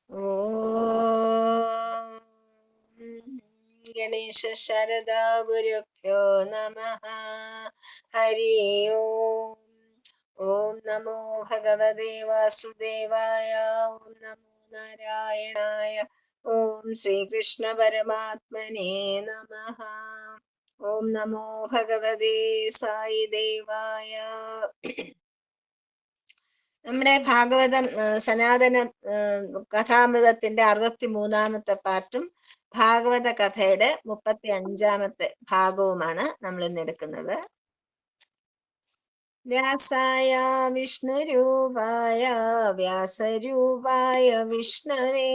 ഓം ഗണേശ ശരദാ ഗുരുഭ്യോ നമഃ. ഹരി ഓം. ഓം നമോ ഭഗവതേ വാസുദേവായ. ഓം നമോ നാരായണായ. ഓം ശ്രീകൃഷ്ണ പരമാത്മനേ നമഃ. ഓം നമോ ഭഗവതേ സായി ദേവായ. നമ്മുടെ ഭാഗവതം സനാതന കഥാമൃതത്തിന്റെ 63-ാമത്തെ പാർട്ടും ഭാഗവത കഥയുടെ 35-ാമത്തെ ഭാഗവുമാണ് നമ്മൾ ഇന്ന് എടുക്കുന്നത്. വ്യാസായ വിഷ്ണുരൂപായ വ്യാസരൂപായ വിഷ്ണവേ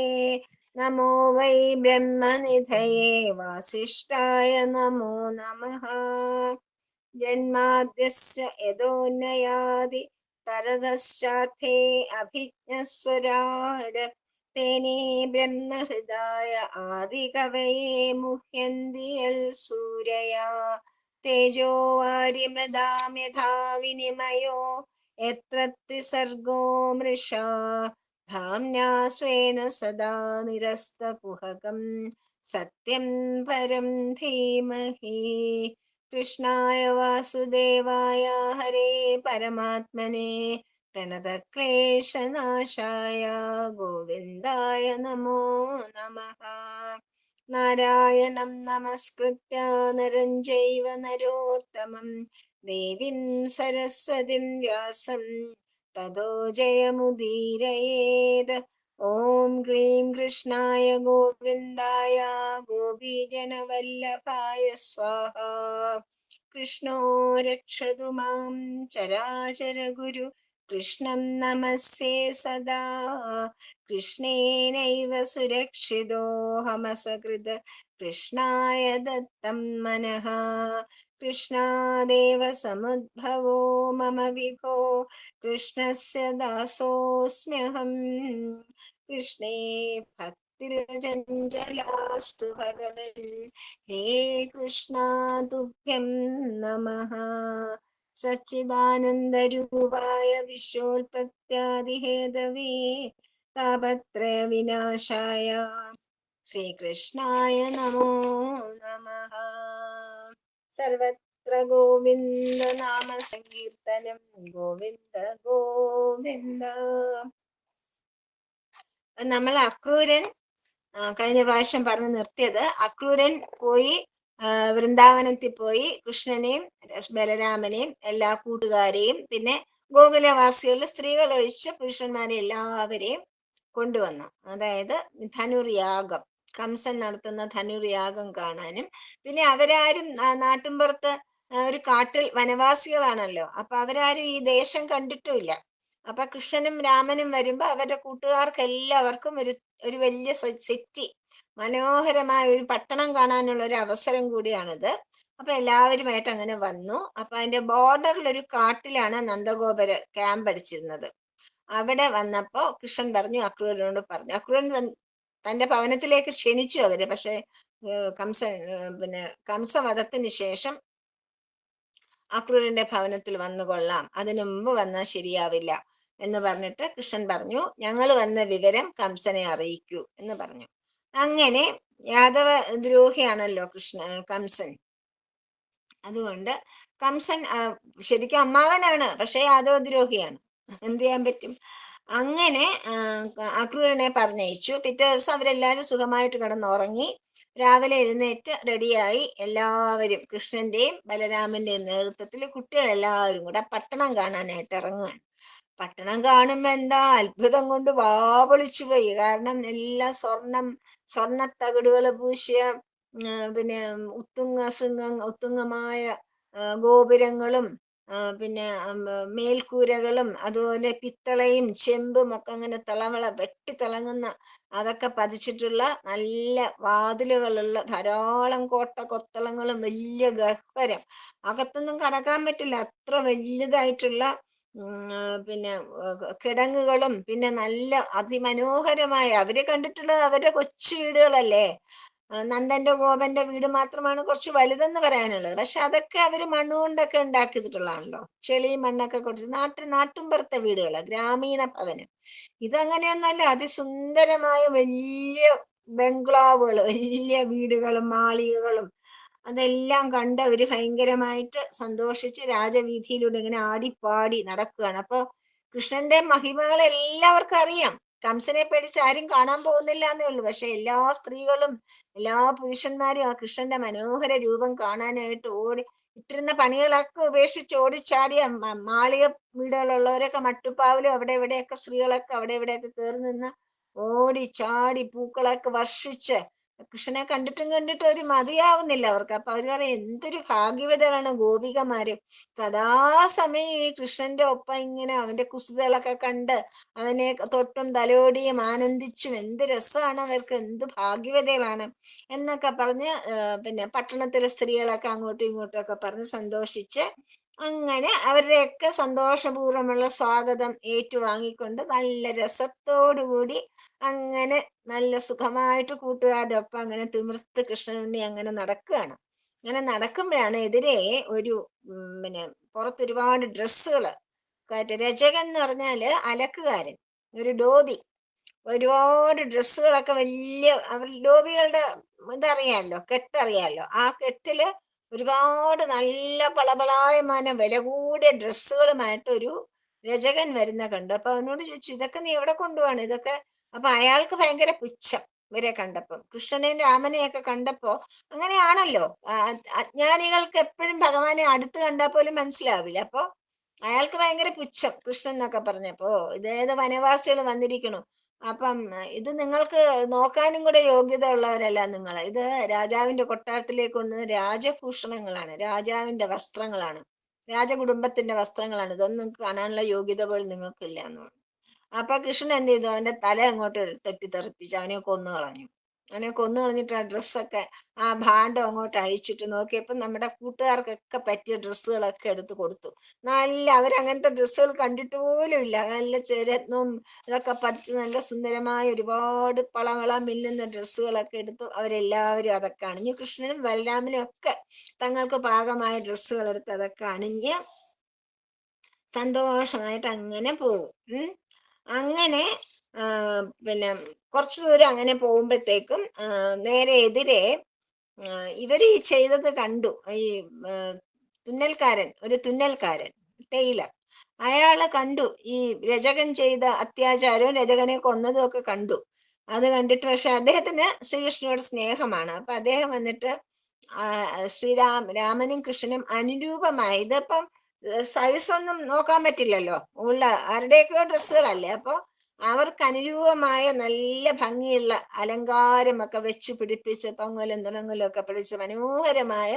നമോ വൈ ബ്രഹ്മനിധയേ വാസിഷ്ഠായ നമോ നമഃ. ജന്മാദ്യസ്യ യതോന്മയാദി തരതശ്ചാർത്ഥേ അഭിജ്ഞസ്വരാട് തേനേ ബ്രഹ്മഹൃദായ ആദികവയേ മുഹ്യന്തി യൽ സൂരയാ തേജോ വാരിമൃതാം യഥാ വിനിമയോ യത്ര ത്രിസർഗോ മൃഷാ ധാമ്നാ സ്വേന സദാ നിരസ്തകുഹകം സത്യം പരം ധീമഹി. കൃഷ്ണായ വാസുദേവായ ഹരേ പരമാത്മനെ പ്രണതക്ലേശനാശായ ഗോവിന്ദായ നമോ നമഃ. നാരായണം നമസ്കൃത്യ നരം ചൈവ നരോത്തമം ദേവീം സരസ്വതിം വ്യാസം തതോ ജയമുദീരയേത്. ഓം ക്ലീം കൃഷ്ണായ ഗോവിന്ദായ ഗോപീജനവല്ലഭായ സ്വാഹ. കൃഷ്ണോ രക്ഷതു മാം ചരാചരഗുരു കൃഷ്ണം നമസ്യേ സദാ. കൃഷ്ണേനൈവ സുരക്ഷിതോഹമസകൃത് കൃഷ്ണായ ദത്തം മനഃ. കൃഷ്ണാദേവ സമുദ്ഭവോ മമ വിഭോ കൃഷ്ണസ്യ ദാസോസ്മ്യഹം. കൃഷ്ണേ ഭക്തിരചഞ്ചലാസ്തു ഭഗവൻ ഹേ കൃഷ്ണ തുഭ്യം നമഃ. സച്ചിദാനന്ദരൂപായ വിശ്വോൽപത്യാദിഹേതവേ താപത്രയ വിനാശായ ശ്രീകൃഷ്ണായ നമോ നമഃ. സർവത്ര ഗോവിന്ദ നാമ സങ്കീർത്തനം ഗോവിന്ദ ഗോവിന്ദ. നമ്മൾ അക്രൂരൻ കഴിഞ്ഞ പ്രാവശ്യം പറഞ്ഞു നിർത്തിയത്, അക്രൂരൻ പോയി വൃന്ദാവനത്തിൽ പോയി കൃഷ്ണനെയും ബലരാമനെയും എല്ലാ കൂട്ടുകാരെയും പിന്നെ ഗോകുലവാസികളിൽ സ്ത്രീകൾ ഒഴിച്ച് പുരുഷന്മാരെ എല്ലാവരെയും കൊണ്ടുവന്നു. അതായത് ധനുർയാഗം, കംസൻ നടത്തുന്ന ധനുർയാഗം കാണാനും. പിന്നെ അവരാരും നാട്ടിൻപുറത്ത് ഒരു കാട്ടിൽ വനവാസികളാണല്ലോ, അപ്പൊ അവരാരും ഈ ദേശം കണ്ടിട്ടുമില്ല. അപ്പൊ കൃഷ്ണനും രാമനും വരുമ്പോ അവരുടെ കൂട്ടുകാർക്ക് എല്ലാവർക്കും ഒരു വലിയ സിറ്റി, മനോഹരമായ ഒരു പട്ടണം കാണാനുള്ള ഒരു അവസരം കൂടിയാണിത്. അപ്പൊ എല്ലാവരുമായിട്ട് അങ്ങനെ വന്നു. അപ്പൊ അതിന്റെ ബോർഡറിൽ ഒരു കാട്ടിലാണ് നന്ദഗോപര് ക്യാമ്പ് അടിച്ചിരുന്നത്. അവിടെ വന്നപ്പോ കൃഷ്ണൻ പറഞ്ഞു, അക്രൂരനോട് പറഞ്ഞു. അക്രൂരൻ തന്റെ ഭവനത്തിലേക്ക് ക്ഷണിച്ചു അവര്. പക്ഷെ കംസവധത്തിന് ശേഷം അക്രൂരന്റെ ഭവനത്തിൽ വന്നു കൊള്ളാം, അതിനു മുമ്പ് വന്നാൽ ശരിയാവില്ല എന്ന് പറഞ്ഞിട്ട് കൃഷ്ണൻ പറഞ്ഞു, ഞങ്ങൾ വന്ന വിവരം കംസനെ അറിയിക്കൂ എന്ന് പറഞ്ഞു. അങ്ങനെ യാദവ ദ്രോഹിയാണല്ലോ കംസൻ. അതുകൊണ്ട് കംസൻ ശരിക്കും അമ്മാവനാണ്, പക്ഷെ യാദവ ദ്രോഹിയാണ്, എന്ത് ചെയ്യാൻ പറ്റും. അങ്ങനെ അക്രൂരനെ പറഞ്ഞയച്ചു. പിറ്റേ ദിവസം അവരെല്ലാവരും സുഖമായിട്ട് കിടന്നുറങ്ങി. രാവിലെ എഴുന്നേറ്റ് റെഡിയായി എല്ലാവരും കൃഷ്ണന്റെയും ബലരാമന്റെയും നേതൃത്വത്തിൽ കുട്ടികളെല്ലാവരും കൂടെ പട്ടണം കാണാനായിട്ട് ഇറങ്ങുകയാണ്. പട്ടണം കാണുമ്പോ എന്താ അത്ഭുതം കൊണ്ട് വാപൊളിച്ചു പോയി. കാരണം എല്ലാം സ്വർണ്ണത്തകിടുകൾ പൂശിയ പിന്നെ ഉത്തുംഗമായ ഗോപുരങ്ങളും പിന്നെ മേൽക്കൂരകളും അതുപോലെ പിത്തളയും ചെമ്പും ഒക്കെ അങ്ങനെ വെട്ടിത്തിളങ്ങുന്ന അതൊക്കെ പതിച്ചിട്ടുള്ള നല്ല വാതിലുകളുള്ള ധാരാളം കൊത്തളങ്ങളും വലിയ ഗഹ്വരം. അകത്തൊന്നും കടക്കാൻ പറ്റില്ല, അത്ര വലുതായിട്ടുള്ള പിന്നെ കിടങ്ങുകളും പിന്നെ നല്ല അതിമനോഹരമായ, അവര് കണ്ടിട്ടുള്ളത് അവരുടെ കൊച്ചു വീടുകളല്ലേ, നന്ദന്റെ ഗോപന്റെ വീട് മാത്രമാണ് കുറച്ച് വലുതെന്ന് പറയാനുള്ളത്. പക്ഷെ അതൊക്കെ അവര് മണ്ണുകൊണ്ടൊക്കെ ഉണ്ടാക്കിയിട്ടുള്ളതാണല്ലോ. ചെളി മണ്ണൊക്കെ കൊടുത്ത് നാട്ടുമ്പുറത്തെ വീടുകള്, ഗ്രാമീണ ഭവനം. ഇതങ്ങനെയൊന്നല്ല, അതിസുന്ദരമായ വലിയ ബംഗ്ലാവുകള്, വലിയ വീടുകളും മാളികകളും അതെല്ലാം കണ്ട് അവര് ഭയങ്കരമായിട്ട് സന്തോഷിച്ച് രാജവീഥിയിലൂടെ ഇങ്ങനെ ആടിപ്പാടി നടക്കുകയാണ്. അപ്പൊ കൃഷ്ണന്റെ മഹിമകൾ എല്ലാവർക്കും അറിയാം. കംസനെ പേടിച്ച് ആരും കാണാൻ പോകുന്നില്ല എന്നേ ഉള്ളൂ. പക്ഷെ എല്ലാ സ്ത്രീകളും എല്ലാ പുരുഷന്മാരും ആ കൃഷ്ണന്റെ മനോഹര രൂപം കാണാനായിട്ട് ഇട്ടിരുന്ന പണികളൊക്കെ ഉപേക്ഷിച്ച് ഓടിച്ചാടിയ മാളിക വീടുകളുള്ളവരൊക്കെ മട്ടുപ്പാവിലും അവിടെ ഇവിടെയൊക്കെ സ്ത്രീകളൊക്കെ അവിടെ ഇവിടെയൊക്കെ കയറി നിന്ന് ഓടി ചാടി പൂക്കളൊക്കെ വർഷിച്ച് കൃഷ്ണനെ കണ്ടിട്ടും ഒരു മതിയാവുന്നില്ല അവർക്ക്. അപ്പൊ അവര് പറയാം, എന്തൊരു ഭാഗ്യവതികളാണ് ഗോപികമാര്, സദാസമയം ഈ കൃഷ്ണന്റെ ഒപ്പം ഇങ്ങനെ അവന്റെ കുസൃതികളൊക്കെ കണ്ട് അവനെ തൊട്ടും തലോടിയും ആനന്ദിച്ചും എന്ത് രസമാണ് അവർക്ക്, എന്ത് ഭാഗ്യവതികളാണ് എന്നൊക്കെ പറഞ്ഞ് പിന്നെ പട്ടണത്തിലെ സ്ത്രീകളൊക്കെ അങ്ങോട്ടും ഇങ്ങോട്ടും ഒക്കെ പറഞ്ഞ് സന്തോഷിച്ച് അങ്ങനെ അവരുടെയൊക്കെ സന്തോഷപൂർവ്വമുള്ള സ്വാഗതം ഏറ്റുവാങ്ങിക്കൊണ്ട് നല്ല രസത്തോടുകൂടി അങ്ങനെ നല്ല സുഖമായിട്ട് കൂട്ടുകാരുടെ ഒപ്പം അങ്ങനെ തിമിർത്ത് കൃഷ്ണനുണ്ണി അങ്ങനെ നടക്കുകയാണ്. അങ്ങനെ നടക്കുമ്പോഴാണ് എതിരെ ഒരു പിന്നെ പുറത്ത് ഒരുപാട് ഡ്രസ്സുകള് രചകൻ എന്ന് പറഞ്ഞാല് അലക്കുകാരൻ, ഒരു ഡോബി, ഒരുപാട് ഡ്രസ്സുകളൊക്കെ വലിയ ഡോബികളുടെ ഇതറിയാമല്ലോ, കെട്ടറിയാമല്ലോ. ആ കെട്ടില് ഒരുപാട് നല്ല പളപളായമാനം വില കൂടിയ ഡ്രസ്സുകളുമായിട്ട് ഒരു രചകൻ വരുന്ന കണ്ടു. അപ്പൊ അവനോട് ചോദിച്ചു, ഇതൊക്കെ നീ എവിടെ കൊണ്ടുപോവാണ് ഇതൊക്കെ? അപ്പൊ അയാൾക്ക് ഭയങ്കര പുച്ഛം ഇവരെ കണ്ടപ്പോ, കൃഷ്ണനെയും രാമനെയൊക്കെ കണ്ടപ്പോ. അങ്ങനെയാണല്ലോ, അജ്ഞാനികൾക്ക് എപ്പോഴും ഭഗവാനെ അടുത്ത് കണ്ടാൽ പോലും മനസ്സിലാവില്ല. അപ്പൊ അയാൾക്ക് ഭയങ്കര പുച്ഛം കൃഷ്ണൻ എന്നൊക്കെ പറഞ്ഞപ്പോ, ഇതേത് വനവാസികൾ വന്നിരിക്കണു, അപ്പം ഇത് നിങ്ങൾക്ക് നോക്കാനും കൂടെ യോഗ്യത ഉള്ളവരല്ല നിങ്ങൾ, ഇത് രാജാവിന്റെ കൊട്ടാരത്തിലേക്ക് കൊണ്ടുവന്ന രാജഭൂഷണങ്ങളാണ്, രാജാവിന്റെ വസ്ത്രങ്ങളാണ്, രാജകുടുംബത്തിന്റെ വസ്ത്രങ്ങളാണ്, ഇതൊന്നും കാണാനുള്ള യോഗ്യത പോലും നിങ്ങൾക്കില്ല എന്ന് പറഞ്ഞു. അപ്പൊ കൃഷ്ണൻ എന്ത് ചെയ്തു, അവന്റെ തല അങ്ങോട്ട് തെറ്റിത്തെറിപ്പിച്ച് അവനെ കൊന്നു കളഞ്ഞു. അവനെ കൊന്നു കളഞ്ഞിട്ട് ആ ഡ്രസ്സൊക്കെ, ആ ഭാണ്ഡം അങ്ങോട്ട് അഴിച്ചിട്ട് നോക്കിയപ്പോൾ നമ്മുടെ കൂട്ടുകാർക്കൊക്കെ പറ്റിയ ഡ്രസ്സുകളൊക്കെ എടുത്ത് കൊടുത്തു. നല്ല അവരങ്ങനത്തെ ഡ്രസ്സുകൾ കണ്ടിട്ട് പോലും ഇല്ല, നല്ല രത്നവും ഇതൊക്കെ പതിച്ച് നല്ല സുന്ദരമായ ഒരുപാട് പളവള മിന്നുന്ന ഡ്രസ്സുകളൊക്കെ എടുത്തു അവരെല്ലാവരും അതൊക്കെ അണിഞ്ഞു. കൃഷ്ണനും ബലരാമനും ഒക്കെ തങ്ങൾക്ക് പാകമായ ഡ്രസ്സുകൾ എടുത്ത് അതൊക്കെ അണിഞ്ഞ് സന്തോഷമായിട്ട് അങ്ങനെ പോകും. അങ്ങനെ പിന്നെ കുറച്ചു ദൂരം അങ്ങനെ പോകുമ്പോഴത്തേക്കും നേരെ എതിരെ ഇവര് ഈ ചെയ്തത് കണ്ടു. ഈ ഒരു തുന്നൽക്കാരൻ, ടൈലർ, അയാളെ കണ്ടു ഈ രചകൻ ചെയ്ത അത്യാചാരവും രചകനെ കൊന്നതും ഒക്കെ കണ്ടു. അത് കണ്ടിട്ട് പക്ഷെ അദ്ദേഹത്തിന് ശ്രീകൃഷ്ണനോട് സ്നേഹമാണ്. അപ്പൊ അദ്ദേഹം വന്നിട്ട് രാമനും കൃഷ്ണനും അനുരൂപമായി, ഇതിപ്പം സൈസ് ഒന്നും നോക്കാൻ പറ്റില്ലല്ലോ, ഉള്ള ആരുടെയൊക്കെയോ ഡ്രസ്സുകളല്ലേ, അപ്പൊ അവർക്ക് അനുരൂപമായ നല്ല ഭംഗിയുള്ള അലങ്കാരമൊക്കെ വെച്ച് പിടിപ്പിച്ച് തൊങ്ങലും തുണങ്ങലും ഒക്കെ പിടിച്ച് മനോഹരമായ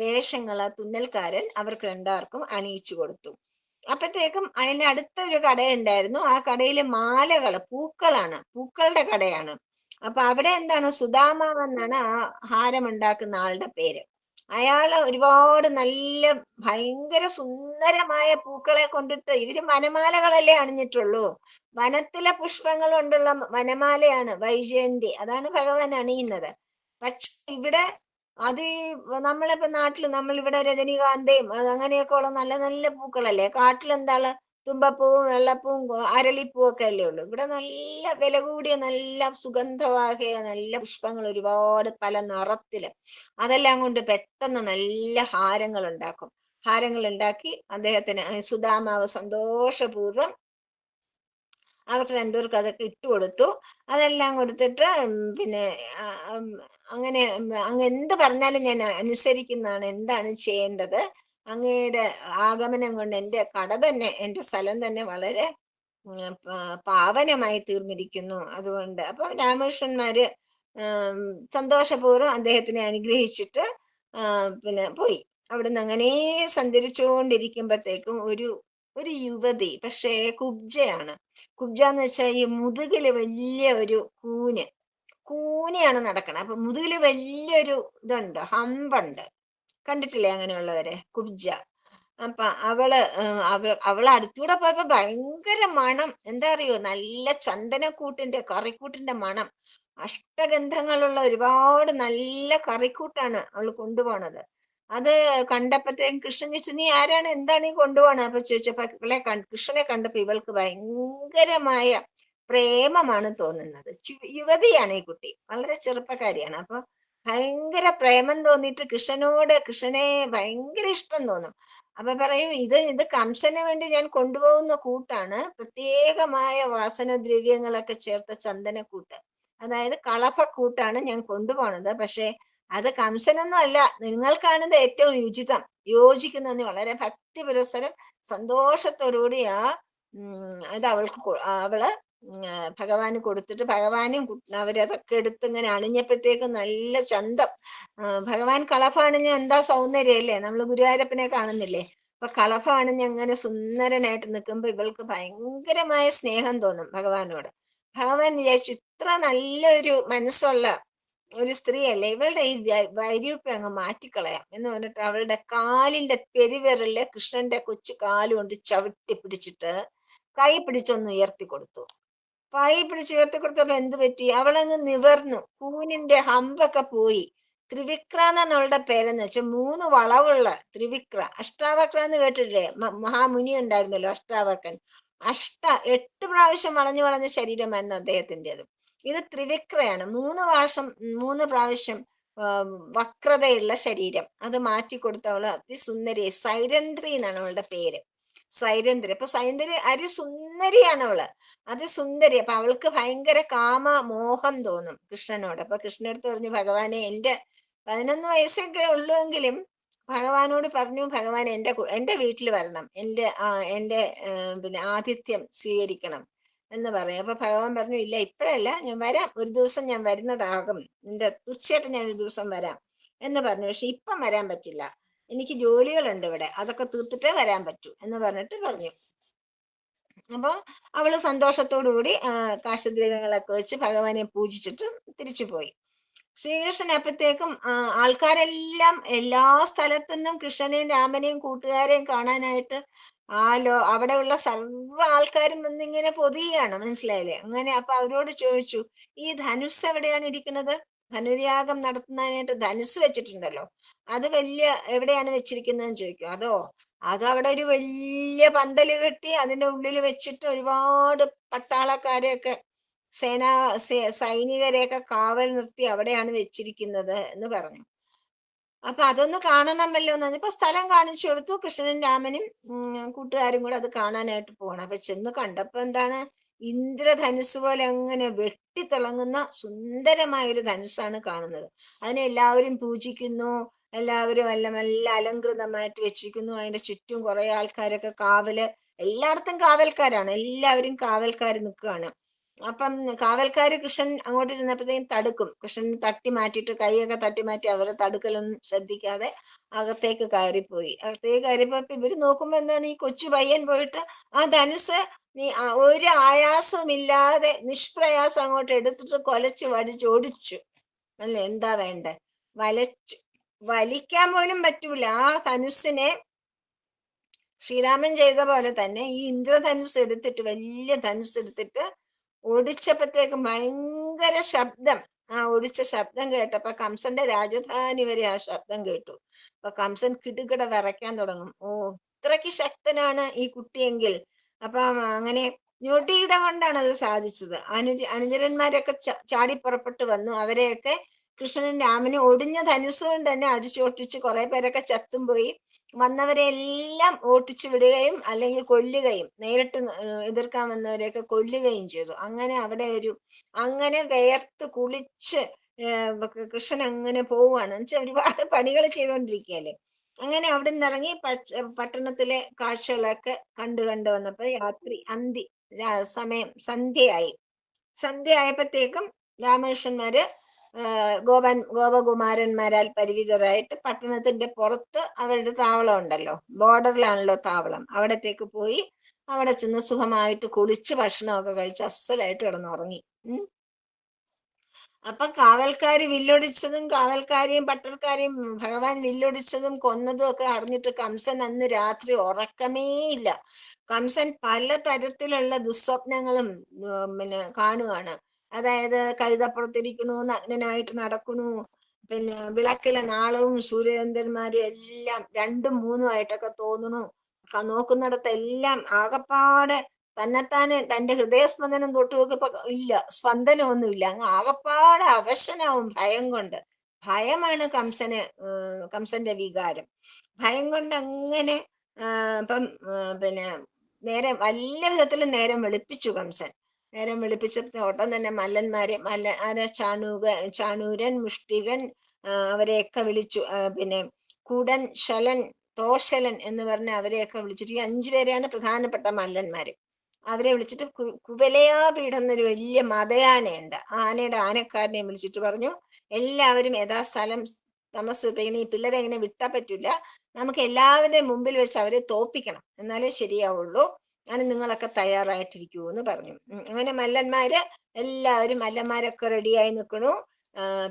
വേഷങ്ങൾ ആ തുന്നൽക്കാരൻ അവർക്ക് രണ്ടാർക്കും അണിയിച്ചു കൊടുത്തു. അപ്പത്തേക്കും അതിന്റെ അടുത്തൊരു കടയുണ്ടായിരുന്നു. ആ കടയിലെ മാലകള്, പൂക്കളുടെ കടയാണ്. അപ്പൊ അവിടെ എന്താണ്, സുദാമാവ് എന്നാണ് ആ ഹാരം ഉണ്ടാക്കുന്ന ആളുടെ പേര്. അയാള് ഒരുപാട് നല്ല ഭയങ്കര സുന്ദരമായ പൂക്കളെ കൊണ്ടിട്ട്, ഇവര് വനമാലകളല്ലേ അണിഞ്ഞിട്ടുള്ളൂ, വനത്തിലെ പുഷ്പങ്ങൾ കൊണ്ടുള്ള വനമാലയാണ് വൈജയന്തി, അതാണ് ഭഗവാൻ അണിയുന്നത്. പക്ഷെ ഇവിടെ അത് നമ്മളിപ്പോ നാട്ടില് നമ്മളിവിടെ രജനീകാന്തയും അങ്ങനെയൊക്കെ ഉള്ള നല്ല നല്ല പൂക്കളല്ലേ, കാട്ടിലെന്താണ് തുമ്പപ്പൂവും വെള്ളപ്പൂവും അരളിപ്പൂവും ഒക്കെ അല്ലേ ഉള്ളൂ. ഇവിടെ നല്ല വില കൂടിയ നല്ല സുഗന്ധവാഹിയ നല്ല പുഷ്പങ്ങൾ ഒരുപാട് പല നിറത്തില്, അതെല്ലാം കൊണ്ട് പെട്ടെന്ന് നല്ല ഹാരങ്ങൾ ഉണ്ടാക്കി അദ്ദേഹത്തിന് സുദാമാവ് സന്തോഷപൂർവ്വം അവർക്ക് രണ്ടുപേർക്ക് അതൊക്കെ കൊടുത്തു. അതെല്ലാം കൊടുത്തിട്ട് പിന്നെ അങ്ങനെ അങ്ങ് എന്ത് പറഞ്ഞാലും ഞാൻ അനുസരിക്കുന്നതാണ്, എന്താണ് ചെയ്യേണ്ടത്, അങ്ങയുടെ ആഗമനം കൊണ്ട് എൻ്റെ കട തന്നെ, എൻ്റെ സ്ഥലം തന്നെ വളരെ പാവനമായി തീർന്നിരിക്കുന്നു. അതുകൊണ്ട് അപ്പം രാമകൃഷ്ണന്മാര് സന്തോഷപൂർവ്വം അദ്ദേഹത്തിനെ അനുഗ്രഹിച്ചിട്ട് പിന്നെ പോയി. അവിടുന്ന് അങ്ങനെ സഞ്ചരിച്ചുകൊണ്ടിരിക്കുമ്പോഴത്തേക്കും ഒരു യുവതി, പക്ഷേ കുബ്ജയാണ്. കുബ്ജ എന്ന് വെച്ചാൽ ഈ മുതുകില് വലിയ ഒരു കൂനയാണ് നടക്കണത്. അപ്പൊ മുതുകില് വലിയൊരു ഇതുണ്ട്, ഹമ്പുണ്ട്, കണ്ടിട്ടില്ലേ അങ്ങനെയുള്ളവരെ, കുബ്ജ. അപ്പൊ അവള് അടുത്തൂടെ പോയപ്പോ ഭയങ്കര മണം, എന്താ അറിയോ, നല്ല ചന്ദനക്കൂട്ടിന്റെ കറിക്കൂട്ടിന്റെ മണം. അഷ്ടഗന്ധങ്ങളുള്ള ഒരുപാട് നല്ല കറിക്കൂട്ടാണ് അവൾ കൊണ്ടുപോണത്. അത് കണ്ടപ്പോഴത്തേക്കും കൃഷ്ണൻ ചോദിച്ചു, നീ ആരാണ്, എന്താണ് ഈ കൊണ്ടുപോകണത്? അപ്പൊ ചോദിച്ചപ്പോ ഇവളെ കൃഷ്ണനെ കണ്ടപ്പോ ഇവൾക്ക് ഭയങ്കരമായ പ്രേമമാണ് തോന്നുന്നത്. യുവതിയാണ് ഈ കുട്ടി, വളരെ ചെറുപ്പക്കാരിയാണ്. അപ്പൊ ഭയങ്കര പ്രേമം തോന്നിയിട്ട് കൃഷ്ണനെ ഭയങ്കര ഇഷ്ടം തോന്നും. അപ്പൊ പറയും, ഇത് കംസന് വേണ്ടി ഞാൻ കൊണ്ടുപോകുന്ന കൂട്ടാണ്, പ്രത്യേകമായ വാസനദ്രവ്യങ്ങളൊക്കെ ചേർത്ത ചന്ദനക്കൂട്ട്, അതായത് കളഭക്കൂട്ടാണ് ഞാൻ കൊണ്ടുപോണത്. പക്ഷെ അത് കംസനൊന്നും അല്ല, നിങ്ങൾക്കാണിത് ഏറ്റവും യോജിക്കുന്നതെന്ന് വളരെ ഭക്തി പുരസ്സരം സന്തോഷത്തോടുകൂടി ഇത് അവള് ഭഗവാന് കൊടുത്തിട്ട്, ഭഗവാനും അവരതൊക്കെ എടുത്ത് ഇങ്ങനെ അണിഞ്ഞപ്പോഴത്തേക്കും നല്ല ചന്തം. ഭഗവാൻ കളഭ അണിഞ്ഞ എന്താ സൗന്ദര്യം അല്ലേ, നമ്മൾ ഗുരുവായൂരപ്പനെ കാണുന്നില്ലേ? അപ്പൊ കളഭ അണിഞ്ഞ് അങ്ങനെ സുന്ദരനായിട്ട് നിൽക്കുമ്പോ ഇവൾക്ക് ഭയങ്കരമായ സ്നേഹം തോന്നും ഭഗവാനോട്. ഭഗവാൻ വിചാരിച്ചു, ഇത്ര നല്ലൊരു മനസ്സുള്ള ഒരു സ്ത്രീയല്ലേ, ഇവളുടെ ഈ വൈരൂപ്യം അങ്ങ് മാറ്റിക്കളയാം എന്ന് പറഞ്ഞിട്ട് അവളുടെ കാലിന്റെ പെരുവിരലില് കൃഷ്ണന്റെ കൊച്ചു കാലുകൊണ്ട് ചവിട്ടി പിടിച്ചിട്ട് കൈ പിടിച്ചൊന്ന് ഉയർത്തി കൊടുത്തു. കൈ പിടിച്ച് ഉയർത്തി കൊടുത്തപ്പോ എന്ത് പറ്റി? അവളങ്ങ് നിവർന്നു, കൂനിന്റെ ഹമ്പൊക്കെ പോയി. ത്രിവിക്ര എന്നാണ് അവളുടെ പേരെന്ന് വെച്ചാൽ 3 വളവുള്ള ത്രിവിക്ര. അഷ്ടാവക്ര എന്ന് കേട്ടിട്ടില്ലേ? മഹാമുനി ഉണ്ടായിരുന്നല്ലോ അഷ്ടാവക്രൻ. 8 പ്രാവശ്യം വളഞ്ഞു വളഞ്ഞ ശരീരമായിരുന്നു അദ്ദേഹത്തിൻ്റെത്. ഇത് ത്രിവിക്രയാണ്, 3 പ്രാവശ്യം വക്രതയുള്ള ശരീരം. അത് മാറ്റിക്കൊടുത്ത അവള് അതിസുന്ദരി, സൈരന്ധ്രി എന്നാണ് അവളുടെ പേര്, സൈരന്ധ്രി. അപ്പൊ സുന്ദരിയാണ് അവള്, അതിസുന്ദരി. അപ്പൊ അവൾക്ക് ഭയങ്കര മോഹം തോന്നും കൃഷ്ണനോട്. അപ്പൊ കൃഷ്ണനടുത്ത് പറഞ്ഞു, ഭഗവാനെ, എന്റെ 11 വയസ്സൊക്കെ ഉള്ളുവെങ്കിലും ഭഗവാനോട് പറഞ്ഞു, ഭഗവാൻ എന്റെ വീട്ടിൽ വരണം, എന്റെ പിന്നെ ആതിഥ്യം സ്വീകരിക്കണം എന്ന് പറയും. അപ്പൊ ഭഗവാൻ പറഞ്ഞു, ഇല്ല ഇപ്പോഴല്ല, ഞാൻ വരാം, ഒരു ദിവസം ഞാൻ വരുന്നതാകും, തീർച്ചയായിട്ടും ഞാൻ ഒരു ദിവസം വരാം എന്ന് പറഞ്ഞു. പക്ഷെ ഇപ്പം വരാൻ പറ്റില്ല, എനിക്ക് ജോലികളുണ്ട് ഇവിടെ, അതൊക്കെ തീർത്തിട്ടേ വരാൻ പറ്റൂ എന്ന് പറഞ്ഞു. അപ്പൊ അവള് സന്തോഷത്തോടു കൂടി കാശദ്രവ്യങ്ങളൊക്കെ വെച്ച് ഭഗവാനെ പൂജിച്ചിട്ട് തിരിച്ചു പോയി. ശ്രീകൃഷ്ണൻ അപ്പോഴത്തേക്കും ആൾക്കാരെല്ലാം എല്ലാ സ്ഥലത്തു നിന്നും കൃഷ്ണനെയും രാമനെയും കൂട്ടുകാരെയും കാണാനായിട്ട് അവിടെയുള്ള സർവ്വ ആൾക്കാരും വന്നിങ്ങനെ പൊതിയാണ്, മനസ്സിലായില്ലേ? അങ്ങനെ അപ്പൊ അവരോട് ചോദിച്ചു, ഈ ധനുസ് എവിടെയാണ് ഇരിക്കുന്നത്? ധനുര്യാഗം നടത്തുന്നതിനായിട്ട് ധനുസ് വെച്ചിട്ടുണ്ടല്ലോ, അത് എവിടെയാണ് വെച്ചിരിക്കുന്നതെന്ന് ചോദിക്കും. അത് അവിടെ ഒരു വലിയ പന്തല് കെട്ടി അതിന്റെ ഉള്ളിൽ വെച്ചിട്ട് ഒരുപാട് പട്ടാളക്കാരെയൊക്കെ സൈനികരെയൊക്കെ കാവൽ നിർത്തി അവിടെയാണ് വെച്ചിരിക്കുന്നത് എന്ന് പറഞ്ഞു. അപ്പൊ അതൊന്ന് കാണണമല്ലോ എന്ന് പറഞ്ഞപ്പോ സ്ഥലം കാണിച്ചു കൊടുത്തു. കൃഷ്ണനും രാമനും കൂട്ടുകാരും കൂടെ അത് കാണാനായിട്ട് പോകണം. അപ്പൊ ചെന്ന് കണ്ടപ്പോ എന്താണ്, ഇന്ദ്രധനുസ് പോലെ അങ്ങനെ വെട്ടിത്തിളങ്ങുന്ന സുന്ദരമായൊരു ധനുസ്സാണ് കാണുന്നത്. അതിനെ എല്ലാവരും പൂജിക്കുന്നു, എല്ലാവരും നല്ല അലങ്കൃതമായിട്ട് വെച്ചിരിക്കുന്നു. അതിന്റെ ചുറ്റും കുറെ ആൾക്കാരൊക്കെ എല്ലായിടത്തും കാവൽക്കാരാണ്, എല്ലാവരും കാവൽക്കാർ നിൽക്കുകയാണ്. അപ്പം കാവൽക്കാര് കൃഷ്ണൻ അങ്ങോട്ട് ചെന്നപ്പോഴത്തേക്കും തടുക്കും. കൃഷ്ണൻ തട്ടി മാറ്റിയിട്ട്, കൈയൊക്കെ തട്ടി മാറ്റി, അവരെ തടുക്കലൊന്നും ശ്രദ്ധിക്കാതെ അകത്തേക്ക് കയറിപ്പോയപ്പോ ഇവര് നോക്കുമ്പോ എന്താണ്, ഈ കൊച്ചു പയ്യൻ പോയിട്ട് ആ ധനുസ് ഒരു ആയാസവും ഇല്ലാതെ നിഷ്പ്രയാസം അങ്ങോട്ട് എടുത്തിട്ട് കൊലച്ച് വടിച്ചോടിച്ചു. അല്ലേ, എന്താ വേണ്ടേ, വലിക്കാൻ പോലും പറ്റൂല ആ ധനുസിനെ. ശ്രീരാമൻ ചെയ്ത പോലെ തന്നെ ഈ ഇന്ദ്രധനുസ് എടുത്തിട്ട്, വലിയ ധനുസ് എടുത്തിട്ട് ഒടിച്ചപ്പോഴത്തേക്കും ഭയങ്കര ശബ്ദം. ഒടിച്ച ശബ്ദം കേട്ടപ്പോ കംസന്റെ രാജധാനി വരെ ആ ശബ്ദം കേട്ടു. അപ്പൊ കംസൻ കിടുകിട വിറയ്ക്കാൻ തുടങ്ങും. ഇത്രയ്ക്ക് ശക്തനാണ് ഈ കുട്ടിയെങ്കിൽ. അപ്പൊ അങ്ങനെ ഞൊടിയിട കൊണ്ടാണ് അത് സാധിച്ചത്. അനുചരന്മാരൊക്കെ ചാടി പുറപ്പെട്ടു വന്നു. അവരെയൊക്കെ കൃഷ്ണനും രാമനും ഒടിഞ്ഞ ധനുസ് കൊണ്ട് തന്നെ അടിച്ചോട്ടിച്ച് കുറെ പേരൊക്കെ ചത്തും പോയി. വന്നവരെ എല്ലാം ഓട്ടിച്ചു വിടുകയും അല്ലെങ്കിൽ കൊല്ലുകയും, നേരിട്ട് എതിർക്കാൻ വന്നവരെയൊക്കെ കൊല്ലുകയും ചെയ്തു. അങ്ങനെ അങ്ങനെ വേർത്ത് കുളിച്ച് കൃഷ്ണൻ അങ്ങനെ പോവുകയാണ് വെച്ചാൽ ഒരുപാട് പണികൾ ചെയ്തുകൊണ്ടിരിക്കുകയല്ലേ. അങ്ങനെ അവിടെ നിന്ന് ഇറങ്ങി പട്ടണത്തിലെ കാഴ്ചകളൊക്കെ കണ്ടു വന്നപ്പോ സന്ധ്യയായപ്പോഴത്തേക്കും രാമകൃഷ്ണന്മാര് ഗോപകുമാരന്മാരാൽ പരിചിതരായിട്ട് പട്ടണത്തിന്റെ പുറത്ത് അവരുടെ താവളം ഉണ്ടല്ലോ, ബോർഡറിലാണല്ലോ താവളം, അവിടത്തേക്ക് പോയി അവിടെ ചെന്ന് സുഖമായിട്ട് കുളിച്ച് ഭക്ഷണമൊക്കെ കഴിച്ച് അസലായിട്ട് കിടന്നുറങ്ങി. അപ്പൊ കാവൽക്കാര് വില്ലൊടിച്ചതും കാവൽക്കാരെയും പട്ടണക്കാരെയും ഭഗവാൻ വില്ലൊടിച്ചതും കൊന്നതും ഒക്കെ അറിഞ്ഞിട്ട് കംസൻ അന്ന് രാത്രി ഉറക്കമേ ഇല്ല. കംസൻ പല തരത്തിലുള്ള ദുസ്വപ്നങ്ങളും കാണുകയാണ്. അതായത് കഴുതപ്പുറത്തിരിക്കണു, നഗ്നനായിട്ട് നടക്കണു, പിന്നെ വിളക്കിലെ നാളവും സൂര്യചന്ദ്രന്മാരും എല്ലാം രണ്ടും മൂന്നും ആയിട്ടൊക്കെ തോന്നണു. നോക്കുന്നിടത്തെല്ലാം ആകപ്പാടെ തന്നെത്താനെ തന്റെ ഹൃദയസ്പന്ദനം തൊട്ട് നോക്കിയപ്പോ ഇല്ല, സ്പന്ദനമൊന്നുമില്ല. അങ്ങ് ആകപ്പാടെ അവശനാവും ഭയം കൊണ്ട്. ഭയമാണ് കംസന്റെ വികാരം. ഭയം കൊണ്ട് അങ്ങനെ ഇപ്പം പിന്നെ നേരെ വല്ല വിധത്തിലും നേരം വെളുപ്പിച്ചു കംസൻ. നേരം വെളുപ്പിച്ച ഓട്ടം തന്നെ ചാണൂരൻ, മുഷ്ടികൻ, അവരെയൊക്കെ വിളിച്ചു. പിന്നെ കുടൻ, ശലൻ, തോശലൻ എന്ന് പറഞ്ഞ അവരെയൊക്കെ വിളിച്ചിട്ട്, ഈ 5 പേരെയാണ് പ്രധാനപ്പെട്ട മല്ലന്മാര്. അവരെ വിളിച്ചിട്ട് കുവലയാപീഠം എന്നൊരു വലിയ മതയാനയുണ്ട്. ആനയുടെ ആനക്കാരനെ വിളിച്ചിട്ട് പറഞ്ഞു, എല്ലാവരും യഥാസ്ഥലം തമസ്സുപയോഗിക്കണം. ഈ പിള്ളേരെ എങ്ങനെ വിട്ടാ പറ്റില്ല, നമുക്ക് എല്ലാവരുടെയും മുമ്പിൽ വെച്ച് അവരെ തോപ്പിക്കണം, എന്നാലേ ശരിയാവുള്ളൂ. അങ്ങനെ നിങ്ങളൊക്കെ തയ്യാറായിട്ടിരിക്കൂ എന്ന് പറഞ്ഞു. അങ്ങനെ മല്ലന്മാരൊക്കെ റെഡിയായി നിൽക്കണു.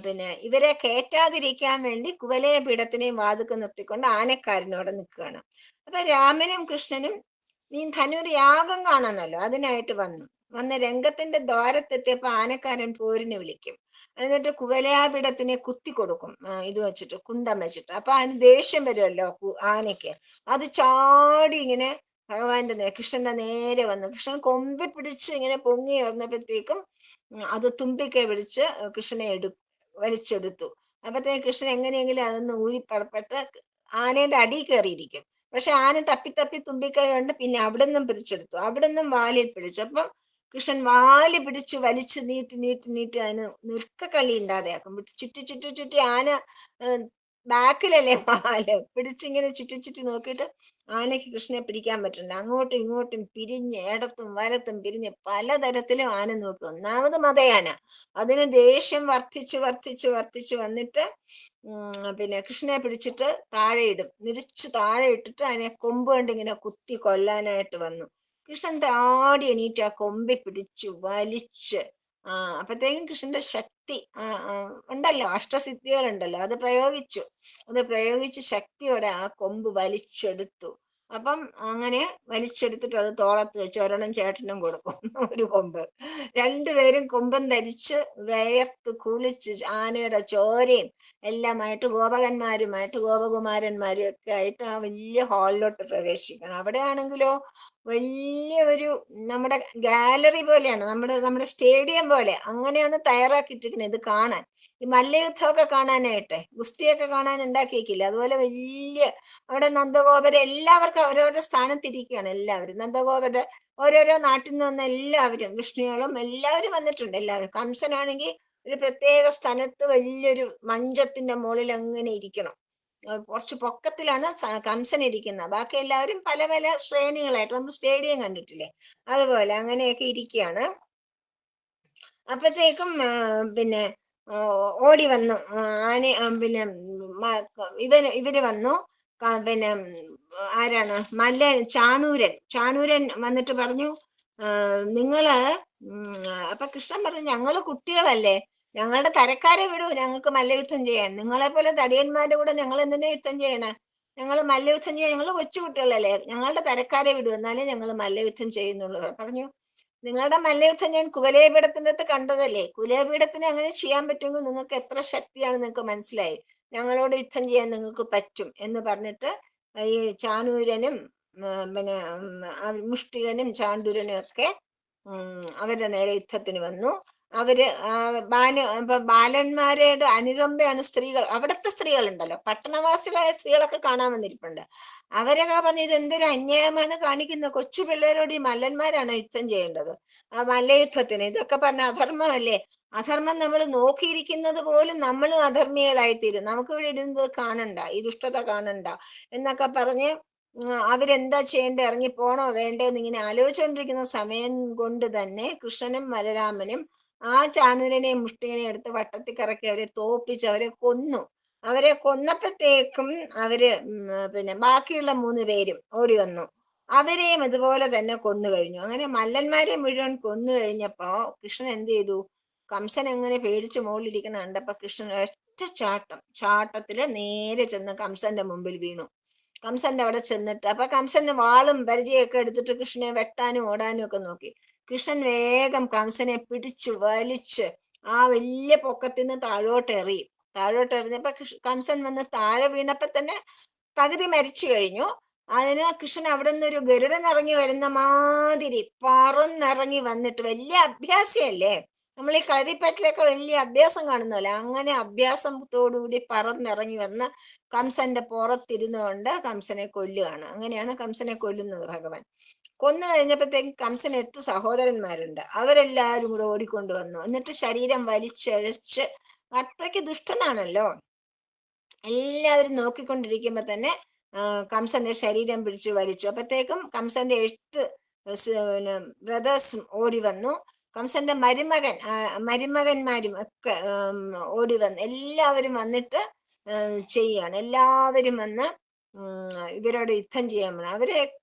പിന്നെ ഇവരെ കയറ്റാതിരിക്കാൻ വേണ്ടി കുവലയ പീഠത്തിനെയും വാതുക്കെ നിർത്തിക്കൊണ്ട് ആനക്കാരനോടെ നിൽക്കുകയാണ്. അപ്പൊ രാമനും കൃഷ്ണനും നീ ധനുർ യാഗം കാണണമല്ലോ, അതിനായിട്ട് വന്ന് രംഗത്തിന്റെ ദ്വാരത്തെത്തിയപ്പോ ആനക്കാരൻ പോരിന് വിളിക്കും. എന്നിട്ട് കുവലയാപീഠത്തിനെ കുത്തി കൊടുക്കും, ഇത് വെച്ചിട്ട്, കുന്തം വെച്ചിട്ട്. അപ്പൊ അതിന് ദേഷ്യം വരുമല്ലോ ആനയ്ക്ക്. അത് ചാടി ഇങ്ങനെ കൃഷ്ണന്റെ നേരെ വന്നു. കൃഷ്ണൻ കൊമ്പി പിടിച്ച് ഇങ്ങനെ പൊങ്ങി വന്നപ്പോഴത്തേക്കും അത് തുമ്പിക്കൈ പിടിച്ച് കൃഷ്ണനെ വലിച്ചെടുത്തു. അപ്പത്തേക്ക് കൃഷ്ണൻ എങ്ങനെയെങ്കിലും അതൊന്ന് ഊരിപ്പറപ്പെട്ട് ആനയുടെ അടി കയറിയിരിക്കും. പക്ഷെ ആന തപ്പി തപ്പി തുമ്പിക്കൈ കൊണ്ട് പിന്നെ അവിടുന്നും പിടിച്ചെടുത്തു, അവിടുന്നും വാലിൽ പിടിച്ചു. അപ്പം കൃഷ്ണൻ വാല് പിടിച്ച് വലിച്ചു നീട്ടി നീട്ടി നീട്ടി അതിന് നിർക്കക്കളി ഇണ്ടാതെയാക്കും. ചുറ്റി ചുറ്റി ചുറ്റി ആന ബാക്കിലല്ലേ വാല് പിടിച്ചിങ്ങനെ ചുറ്റി ചുറ്റി നോക്കിയിട്ട് ആനയ്ക്ക് കൃഷ്ണനെ പിടിക്കാൻ പറ്റുന്നുണ്ട്. അങ്ങോട്ടും ഇങ്ങോട്ടും പിരിഞ്ഞ് ഇടത്തും വലത്തും പിരിഞ്ഞ് പലതരത്തിലും ആന നോക്കും. ഒന്നാമത് മതയാന, അതിന് ദേഷ്യം വർദ്ധിച്ച് വർദ്ധിച്ച് വർദ്ധിച്ച് വന്നിട്ട് പിന്നെ കൃഷ്ണനെ പിടിച്ചിട്ട് താഴെ ഇടും. നിരിച്ച് താഴെ ഇട്ടിട്ട് അതിനെ കൊമ്പ് കൊണ്ട് ഇങ്ങനെ കുത്തി കൊല്ലാനായിട്ട് വന്നു. കൃഷ്ണൻ താടി എണീറ്റ് ആ കൊമ്പി പിടിച്ചു വലിച്ച് അപ്പത്തേക്കും കൃഷ്ണന്റെ ശക്തി ഉണ്ടല്ലോ, അഷ്ടസിദ്ധികളുണ്ടല്ലോ, അത് പ്രയോഗിച്ച് ശക്തിയോടെ ആ കൊമ്പ് വലിച്ചെടുത്തു. അപ്പം അങ്ങനെ വലിച്ചെടുത്തിട്ട് അത് തോളത്ത് വെച്ച് ഒരെണ്ണം ചേട്ടനും കൊടുക്കും, ഒരു കൊമ്പ്. രണ്ടുപേരും കൊമ്പം ധരിച്ച് വേയർത്ത് കുളിച്ച് ആനയുടെ ചോരയും എല്ലാമായിട്ട് ഗോപകുമാരന്മാരും ഒക്കെ ആയിട്ട് ആ വലിയ ഹാളിലോട്ട് പ്രവേശിക്കണം. അവിടെ ആണെങ്കിലോ വലിയ ഒരു നമ്മുടെ ഗാലറി പോലെയാണ്, നമ്മുടെ സ്റ്റേഡിയം പോലെ അങ്ങനെയാണ് തയ്യാറാക്കിയിട്ടിരിക്കുന്നത് ഇത് കാണാൻ. ഈ മല്ലയുദ്ധമൊക്കെ കാണാനായിട്ട്, ഗുസ്തിയൊക്കെ കാണാൻ ഉണ്ടാക്കിയേക്കില്ല, അതുപോലെ വലിയ അവിടെ നന്ദഗോപര് എല്ലാവർക്കും അവരവരുടെ സ്ഥാനത്തിരിക്കുകയാണ്. എല്ലാവരും നന്ദഗോപരുടെ ഓരോരോ നാട്ടിൽ നിന്ന് വന്ന എല്ലാവരും, വിഷ്ണുകളും എല്ലാവരും വന്നിട്ടുണ്ട്. എല്ലാവരും കംസനാണെങ്കിൽ ഒരു പ്രത്യേക സ്ഥലത്ത് വലിയൊരു മഞ്ചത്തിന്റെ മുകളിൽ അങ്ങനെ ഇരിക്കണം. കുറച്ച് പൊക്കത്തിലാണ് കംസൻ ഇരിക്കുന്നത്. ബാക്കി എല്ലാവരും പല പല ശ്രേണികളായിട്ട്, നമ്മൾ സ്റ്റേഡിയം കണ്ടിട്ടില്ലേ, അതുപോലെ അങ്ങനെയൊക്കെ ഇരിക്കുകയാണ്. അപ്പത്തേക്കും പിന്നെ ഓടി വന്നു ആന, പിന്നെ ഇവര് വന്നു. പിന്നെ ആരാണ് ചാണൂരൻ വന്നിട്ട് പറഞ്ഞു, നിങ്ങള് അപ്പൊ കൃഷ്ണൻ പറഞ്ഞു, ഞങ്ങള് കുട്ടികളല്ലേ, ഞങ്ങളുടെ തരക്കാരെ വിടൂ, ഞങ്ങൾക്ക് മല്ലയുദ്ധം ചെയ്യാൻ. നിങ്ങളെ പോലെ തടിയന്മാരുടെ കൂടെ ഞങ്ങൾ എന്തിനാ യുദ്ധം ചെയ്യണേ? ഞങ്ങൾ മല്ലയുദ്ധം ചെയ്യാൻ, ഞങ്ങൾ കൊച്ചു കുട്ടികളല്ലേ, ഞങ്ങളുടെ തരക്കാരെ വിടൂ, എന്നാലേ ഞങ്ങൾ മല്ലയുദ്ധം ചെയ്യുന്നുള്ളൂ പറഞ്ഞു. നിങ്ങളുടെ മല്ലയുദ്ധം ഞാൻ കുവലയപീഠത്തിന്റെ അടുത്ത് കണ്ടതല്ലേ, കുവലയപീഠത്തിന് അങ്ങനെ ചെയ്യാൻ പറ്റുമെങ്കിൽ നിങ്ങൾക്ക് എത്ര ശക്തിയാണ് നിങ്ങൾക്ക് മനസ്സിലായി, ഞങ്ങളോട് യുദ്ധം ചെയ്യാൻ നിങ്ങൾക്ക് പറ്റും എന്ന് പറഞ്ഞിട്ട് ഈ ചാണൂരനും പിന്നെ മുഷ്ടികനും ചാണ്ടൂരനും ഒക്കെ അവരുടെ നേരെ യുദ്ധത്തിന് വന്നു. അവര് ബാലന്മാരുടെ അനുകമ്പയാണ് സ്ത്രീകൾ, അവിടുത്തെ സ്ത്രീകളുണ്ടല്ലോ, പട്ടണവാസികളായ സ്ത്രീകളൊക്കെ കാണാൻ വന്നിരിപ്പുണ്ട്. അവരൊക്കെ പറഞ്ഞു, ഇത് എന്തൊരു അന്യായമാണ് കാണിക്കുന്നത്, കൊച്ചു പിള്ളേരോട് ഈ മല്ലന്മാരാണ് യുദ്ധം ചെയ്യേണ്ടത്, ആ മല്ലയുദ്ധത്തിന് ഇതൊക്കെ പറഞ്ഞ അധർമ്മമല്ലേ, അധർമ്മം നമ്മൾ നോക്കിയിരിക്കുന്നത് പോലും നമ്മളും അധർമ്മികളായിത്തീരും, നമുക്ക് ഇവിടെ ഇരുന്നത് കാണണ്ട, ഈ ദുഷ്ടത കാണണ്ട എന്നൊക്കെ പറഞ്ഞ് അവരെന്താ ചെയ്യേണ്ടത്, ഇറങ്ങി പോണോ വേണ്ടോ എന്നിങ്ങനെ ആലോചിച്ചുകൊണ്ടിരിക്കുന്ന സമയം കൊണ്ട് തന്നെ കൃഷ്ണനും ബലരാമനും ആ ചാണൂരനെയും മുഷ്ടികനെയും എടുത്ത് വട്ടത്തിൽ കറക്കി അവരെ തോപ്പിച്ച് അവരെ കൊന്നു. അവരെ കൊന്നപ്പോഴത്തേക്കും അവര് പിന്നെ ബാക്കിയുള്ള 3 പേരും ഓടി വന്നു, അവരെയും ഇതുപോലെ തന്നെ കൊന്നു കഴിഞ്ഞു. അങ്ങനെ മല്ലന്മാരെ മുഴുവൻ കൊന്നു കഴിഞ്ഞപ്പോ കൃഷ്ണൻ എന്ത് ചെയ്തു, കംസൻ എങ്ങനെ പേടിച്ച് മുകളിലിരിക്കണ കണ്ടപ്പോ കൃഷ്ണൻ ഒറ്റ ചാട്ടത്തില് നേരെ ചെന്ന് കംസന്റെ മുമ്പിൽ വീണു. കംസന്റെ അവിടെ ചെന്നിട്ട് അപ്പൊ കംസന് വാളും പരിചയൊക്കെ എടുത്തിട്ട് കൃഷ്ണനെ വെട്ടാനും ഓടാനും ഒക്കെ നോക്കി. കൃഷ്ണൻ വേഗം കംസനെ പിടിച്ചു വലിച്ച് ആ വലിയ പൊക്കത്തിൽ നിന്ന് താഴോട്ട് എറിഞ്ഞപ്പോ കംസൻ വന്ന് താഴെ വീണപ്പോ തന്നെ പകുതി മരിച്ചു കഴിഞ്ഞു. അതിന് കൃഷ്ണൻ അവിടെ നിന്ന് ഒരു ഗരുഡൻ ഇറങ്ങി വരുന്ന മാതിരി പറന്നിറങ്ങി വന്നിട്ട്, വലിയ അഭ്യാസിയല്ലേ, നമ്മൾ ഈ കളരിപ്പറ്റിലൊക്കെ വലിയ അഭ്യാസം കാണുന്നല്ലേ, അങ്ങനെ അഭ്യാസത്തോടുകൂടി പറന്നിറങ്ങി വന്ന് കംസന്റെ പുറത്തിരുന്നുകൊണ്ട് കംസനെ കൊല്ലുകയാണ്. അങ്ങനെയാണ് കംസനെ കൊല്ലുന്നത് ഭഗവാൻ. കൊന്നു കഴിഞ്ഞപ്പോഴത്തേക്ക് കംസന് 8 സഹോദരന്മാരുണ്ട്. അവരെല്ലാരും കൂടെ ഓടിക്കൊണ്ടുവന്നു. എന്നിട്ട് ശരീരം വലിച്ചഴച്ച്, അത്രയ്ക്ക് ദുഷ്ടനാണല്ലോ. എല്ലാവരും നോക്കിക്കൊണ്ടിരിക്കുമ്പോ തന്നെ കംസന്റെ ശരീരം പിടിച്ചു വലിച്ചു. അപ്പത്തേക്കും കംസന്റെ 8 ബ്രദേഴ്സും ഓടി വന്നു. കംസന്റെ മരുമകന്മാരും ഒക്കെ ഓടി വന്നു. എല്ലാവരും വന്നിട്ട് ചെയ്യാണ്. എല്ലാവരും വന്ന് ഇവരോട് യുദ്ധം ചെയ്യാൻ വേണം.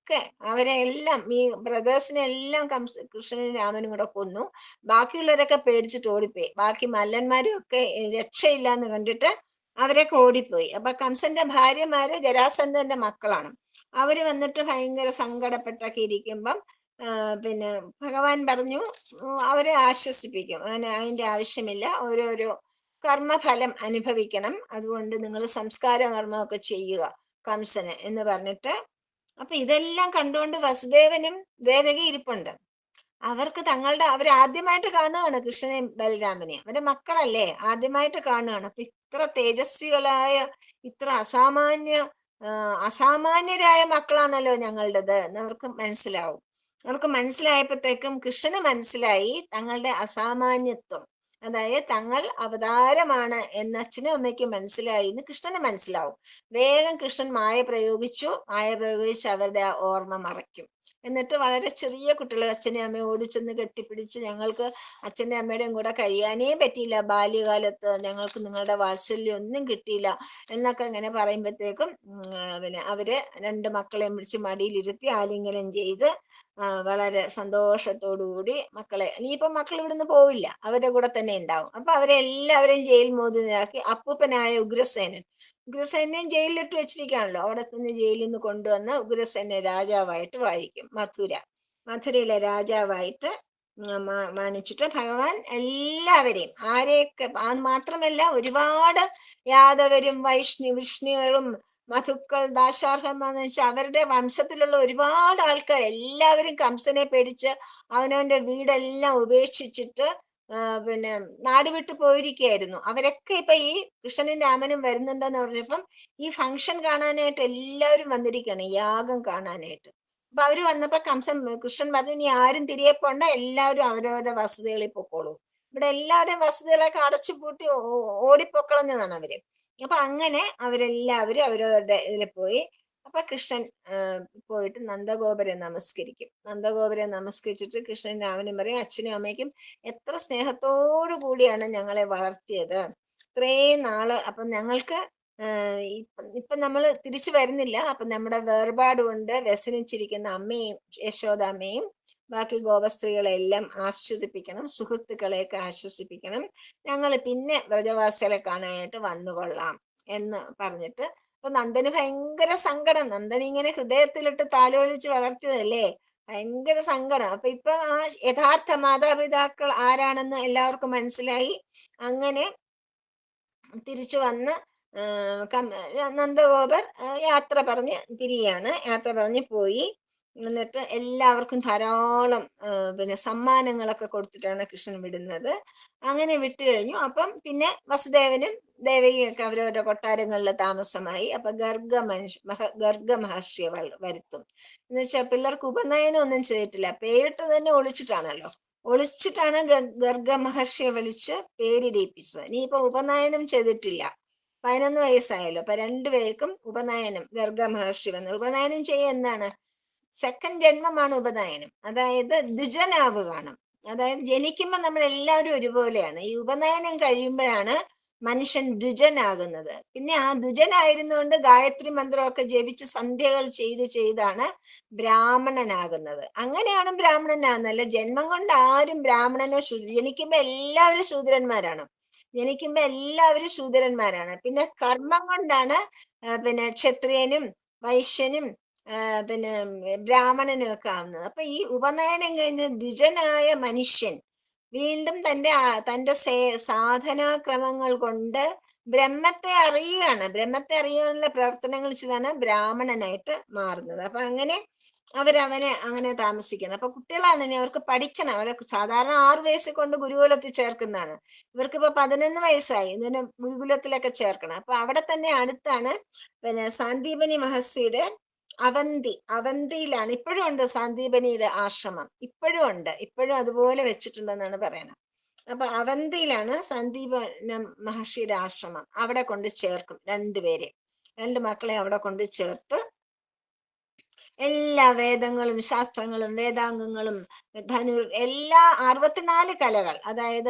അവരെ എല്ലാം ഈ ബ്രദേഴ്സിനെ എല്ലാം കൃഷ്ണനും രാമനും കൂടെ കൊന്നു. ബാക്കിയുള്ളവരൊക്കെ പേടിച്ചിട്ട് ഓടിപ്പോയി. ബാക്കി മല്ലന്മാരും ഒക്കെ രക്ഷയില്ലാന്ന് കണ്ടിട്ട് അവരൊക്കെ ഓടിപ്പോയി. അപ്പൊ കംസന്റെ ഭാര്യമാര് ജരാസന്ധന്റെ മക്കളാണ്. അവര് വന്നിട്ട് ഭയങ്കര സങ്കടപ്പെട്ടൊക്കെ ഇരിക്കുമ്പം പിന്നെ ഭഗവാൻ പറഞ്ഞു അവരെ ആശ്വസിപ്പിക്കും, അതിന്റെ ആവശ്യമില്ല, ഓരോരോ കർമ്മഫലം അനുഭവിക്കണം, അതുകൊണ്ട് നിങ്ങൾ സംസ്കാര കർമ്മമൊക്കെ ചെയ്യുക കംസന് എന്ന് പറഞ്ഞിട്ട്. അപ്പൊ ഇതെല്ലാം കണ്ടുകൊണ്ട് വസുദേവനും ദേവകി ഇരിപ്പുണ്ട്. അവരാദ്യമായിട്ട് കാണുകയാണ് കൃഷ്ണനെയും ബലരാമനെയും. അവരുടെ മക്കളല്ലേ, ആദ്യമായിട്ട് കാണുകയാണ്. അപ്പൊ ഇത്ര തേജസ്വികളായ, ഇത്ര അസാമാന്യരായ മക്കളാണല്ലോ ഞങ്ങളുടേത് എന്ന് അവർക്ക് മനസ്സിലാവും. അവർക്ക് മനസ്സിലായപ്പോഴത്തേക്കും കൃഷ്ണന് മനസ്സിലായി തങ്ങളുടെ അസാമാന്യത്വം, അതായത് തങ്ങൾ അവതാരമാണ് എന്ന് അച്ഛനും അമ്മയ്ക്കും മനസ്സിലായി എന്ന് കൃഷ്ണന് മനസ്സിലാവും. വേഗം കൃഷ്ണൻ മായ പ്രയോഗിച്ച് അവരുടെ ആ ഓർമ്മ മറയ്ക്കും. എന്നിട്ട് വളരെ ചെറിയ കുട്ടികൾ അച്ഛനെ അമ്മയെ ഓടിച്ചെന്ന് കെട്ടിപ്പിടിച്ച്, ഞങ്ങൾക്ക് അച്ഛൻ്റെ അമ്മയുടെയും കൂടെ കഴിയാനേ പറ്റിയില്ല ബാല്യകാലത്ത്, ഞങ്ങൾക്ക് നിങ്ങളുടെ വാത്സല്യം ഒന്നും കിട്ടിയില്ല എന്നൊക്കെ ഇങ്ങനെ പറയുമ്പോഴത്തേക്കും പിന്നെ അവര് 2 മക്കളെയും പിടിച്ച് മടിയിലിരുത്തി ആലിംഗനം ചെയ്ത് വളരെ സന്തോഷത്തോടുകൂടി മക്കളെ, ഇനിയിപ്പം മക്കൾ ഇവിടുന്ന് പോവില്ല, അവരുടെ കൂടെ തന്നെ ഉണ്ടാവും. അപ്പൊ എല്ലാവരെയും ജയിൽ മോചിതരാക്കി. അപ്പൂപ്പനായ ഉഗ്രസേനയും ജയിലിലിട്ട് വെച്ചിരിക്കുകയാണല്ലോ. അവിടെ നിന്ന് ജയിലിൽ നിന്ന് കൊണ്ടുവന്ന് ഉഗ്രസേനെ രാജാവായിട്ട് വാഴിക്കും. മഥുരയിലെ രാജാവായിട്ട് മാനിച്ചിട്ട് ഭഗവാൻ എല്ലാവരെയും, ആരെയൊക്കെ മാത്രമല്ല, ഒരുപാട് യാദവരും വിഷ്ണുകളും മധുക്കൾ ദാശാർഹമെന്ന് വെച്ചാൽ അവരുടെ വംശത്തിലുള്ള ഒരുപാട് ആൾക്കാർ എല്ലാവരും കംസനെ പേടിച്ച് അവനവന്റെ വീടെല്ലാം ഉപേക്ഷിച്ചിട്ട് പിന്നെ നാട് വിട്ടു പോയിരിക്കുകയായിരുന്നു. അവരൊക്കെ ഇപ്പൊ ഈ കൃഷ്ണനും രാമനും വരുന്നുണ്ടെന്ന് പറഞ്ഞപ്പം ഈ ഫംഗ്ഷൻ കാണാനായിട്ട് എല്ലാവരും വന്നിരിക്കുകയാണ്, യാഗം കാണാനായിട്ട്. അപ്പൊ അവര് വന്നപ്പോ കൃഷ്ണൻ പറഞ്ഞു, ഇനി ആരും തിരികെ പോണ്ട, എല്ലാവരും അവരവരുടെ വസതികളിൽ പൊക്കോളൂ. ഇവിടെ എല്ലാവരും വസതികളൊക്കെ അടച്ചു പൂട്ടി ഓടിപ്പൊക്കളഞ്ഞതാണ് അവര്. അപ്പൊ അങ്ങനെ അവരെല്ലാവരും അവരവരുടെ ഇതിൽ പോയി. അപ്പൊ കൃഷ്ണൻ പോയിട്ട് നന്ദഗോപരെ നമസ്കരിച്ചിട്ട് കൃഷ്ണൻ രാമനും പറയും, അച്ഛനും അമ്മയ്ക്കും എത്ര സ്നേഹത്തോടു കൂടിയാണ് ഞങ്ങളെ വളർത്തിയത് ഇത്രയും നാള്. അപ്പം ഞങ്ങൾക്ക് ഇപ്പൊ നമ്മൾ തിരിച്ചു വരുന്നില്ല. അപ്പൊ നമ്മുടെ വേർപാട് കൊണ്ട് വ്യസനിച്ചിരിക്കുന്ന അമ്മയും യശോദാമ്മയും ബാക്കി ഗോപസ്ത്രീകളെല്ലാം ആശ്വസിപ്പിക്കണം, സുഹൃത്തുക്കളെയൊക്കെ ആശ്വസിപ്പിക്കണം, ഞങ്ങൾ പിന്നെ വ്രജവാസികളെ കാണാനായിട്ട് വന്നുകൊള്ളാം എന്ന് പറഞ്ഞിട്ട്. അപ്പൊ നന്ദന് ഭയങ്കര സങ്കടം. നന്ദൻ ഇങ്ങനെ ഹൃദയത്തിലിട്ട് താലോലിച്ച് വളർത്തിയതല്ലേ, ഭയങ്കര സങ്കടം. അപ്പൊ ഇപ്പൊ ആ യഥാർത്ഥ മാതാപിതാക്കൾ ആരാണെന്ന് എല്ലാവർക്കും മനസ്സിലായി. അങ്ങനെ തിരിച്ചു വന്ന് നന്ദഗോപർ യാത്ര പറഞ്ഞ് പോയി. എന്നിട്ട് എല്ലാവർക്കും ധാരാളം പിന്നെ സമ്മാനങ്ങളൊക്കെ കൊടുത്തിട്ടാണ് കൃഷ്ണൻ വിടുന്നത്. അങ്ങനെ വിട്ടു കഴിഞ്ഞു. അപ്പം പിന്നെ വസുദേവനും ദേവകിയൊക്കെ അവരവരുടെ കൊട്ടാരങ്ങളിൽ താമസമായി. അപ്പൊ ഗർഗ മഹർഷിയെ വരുത്തും. എന്ന് വെച്ചാൽ പിള്ളേർക്ക് ഉപനയനം ഒന്നും ചെയ്തിട്ടില്ല, പേരിട്ട് തന്നെ ഒളിച്ചിട്ടാണ് ഗർഗ മഹർഷിയെ വിളിച്ച് പേരിടിപ്പിച്ചത്. ഇനിയിപ്പൊ ഉപനയനം ചെയ്തിട്ടില്ല, 11 വയസ്സായല്ലോ. അപ്പൊ 2 പേർക്കും ഉപനയനം ഗർഗ മഹർഷി വന്നു. ഉപനയനം ചെയ്യുക എന്താണ്, സെക്കൻഡ് ജന്മമാണ് ഉപനയനം. അതായത് ദ്വിജനാവുകയാണ്. അതായത് ജനിക്കുമ്പോൾ നമ്മൾ എല്ലാവരും ഒരുപോലെയാണ്. ഈ ഉപനയനം കഴിയുമ്പോഴാണ് മനുഷ്യൻ ദ്വിജനാകുന്നത്. പിന്നെ ആ ദ്വിജനായിരുന്നുകൊണ്ട് ഗായത്രി മന്ത്രമൊക്കെ ജപിച്ച് സന്ധ്യകൾ ചെയ്താണ് ബ്രാഹ്മണനാകുന്നത്. അങ്ങനെയാണ് ബ്രാഹ്മണനാകുന്നത്. അല്ല ജന്മം കൊണ്ട് ആരും ബ്രാഹ്മണനോ ജനിക്കുമ്പോ എല്ലാവരും ശൂദ്രന്മാരാണ്. പിന്നെ കർമ്മം കൊണ്ടാണ് പിന്നെ ക്ഷത്രിയനും വൈശ്യനും പിന്നെ ബ്രാഹ്മണനും ഒക്കെ ആവുന്നത്. അപ്പൊ ഈ ഉപനയനം കഴിഞ്ഞ് ദ്വിജനായ മനുഷ്യൻ വീണ്ടും തന്റെ സാധനാക്രമങ്ങൾ കൊണ്ട് ബ്രഹ്മത്തെ അറിയുകയാണ്. ബ്രഹ്മത്തെ അറിയാനുള്ള പ്രവർത്തനങ്ങൾ ചെയ്താണ് ബ്രാഹ്മണനായിട്ട് മാറുന്നത്. അപ്പൊ അങ്ങനെ അവരവനെ അങ്ങനെ താമസിക്കുന്നത്. അപ്പൊ കുട്ടികളാണെങ്കിൽ അവർക്ക് പഠിക്കണം. അവരൊക്കെ സാധാരണ 6 വയസ്സിൽ കൊണ്ട് ഗുരുകുലത്തിൽ ചേർക്കുന്നതാണ്. ഇവർക്കിപ്പോ 11 വയസ്സായി, ഇതിനെ ഗുരുകുലത്തിലൊക്കെ ചേർക്കണം. അപ്പൊ അവിടെ തന്നെ അടുത്താണ് പിന്നെ സാന്ദീപനി മഹർഷിയുടെ അവന്തിയിലാണ്. ഇപ്പോഴും ഉണ്ട് സാന്ദീപനിയുടെ ആശ്രമം, ഇപ്പോഴും ഉണ്ട്, ഇപ്പോഴും അതുപോലെ വെച്ചിട്ടുണ്ടെന്നാണ് പറയുന്നത്. അപ്പൊ അവന്തിയിലാണ് സന്ദീപന മഹർഷിയുടെ ആശ്രമം. അവിടെ കൊണ്ട് ചേർക്കും രണ്ടുപേരെ, 2 മക്കളെ അവിടെ കൊണ്ട് ചേർത്ത് എല്ലാ വേദങ്ങളും ശാസ്ത്രങ്ങളും വേദാംഗങ്ങളും എല്ലാ 64 കലകൾ, അതായത്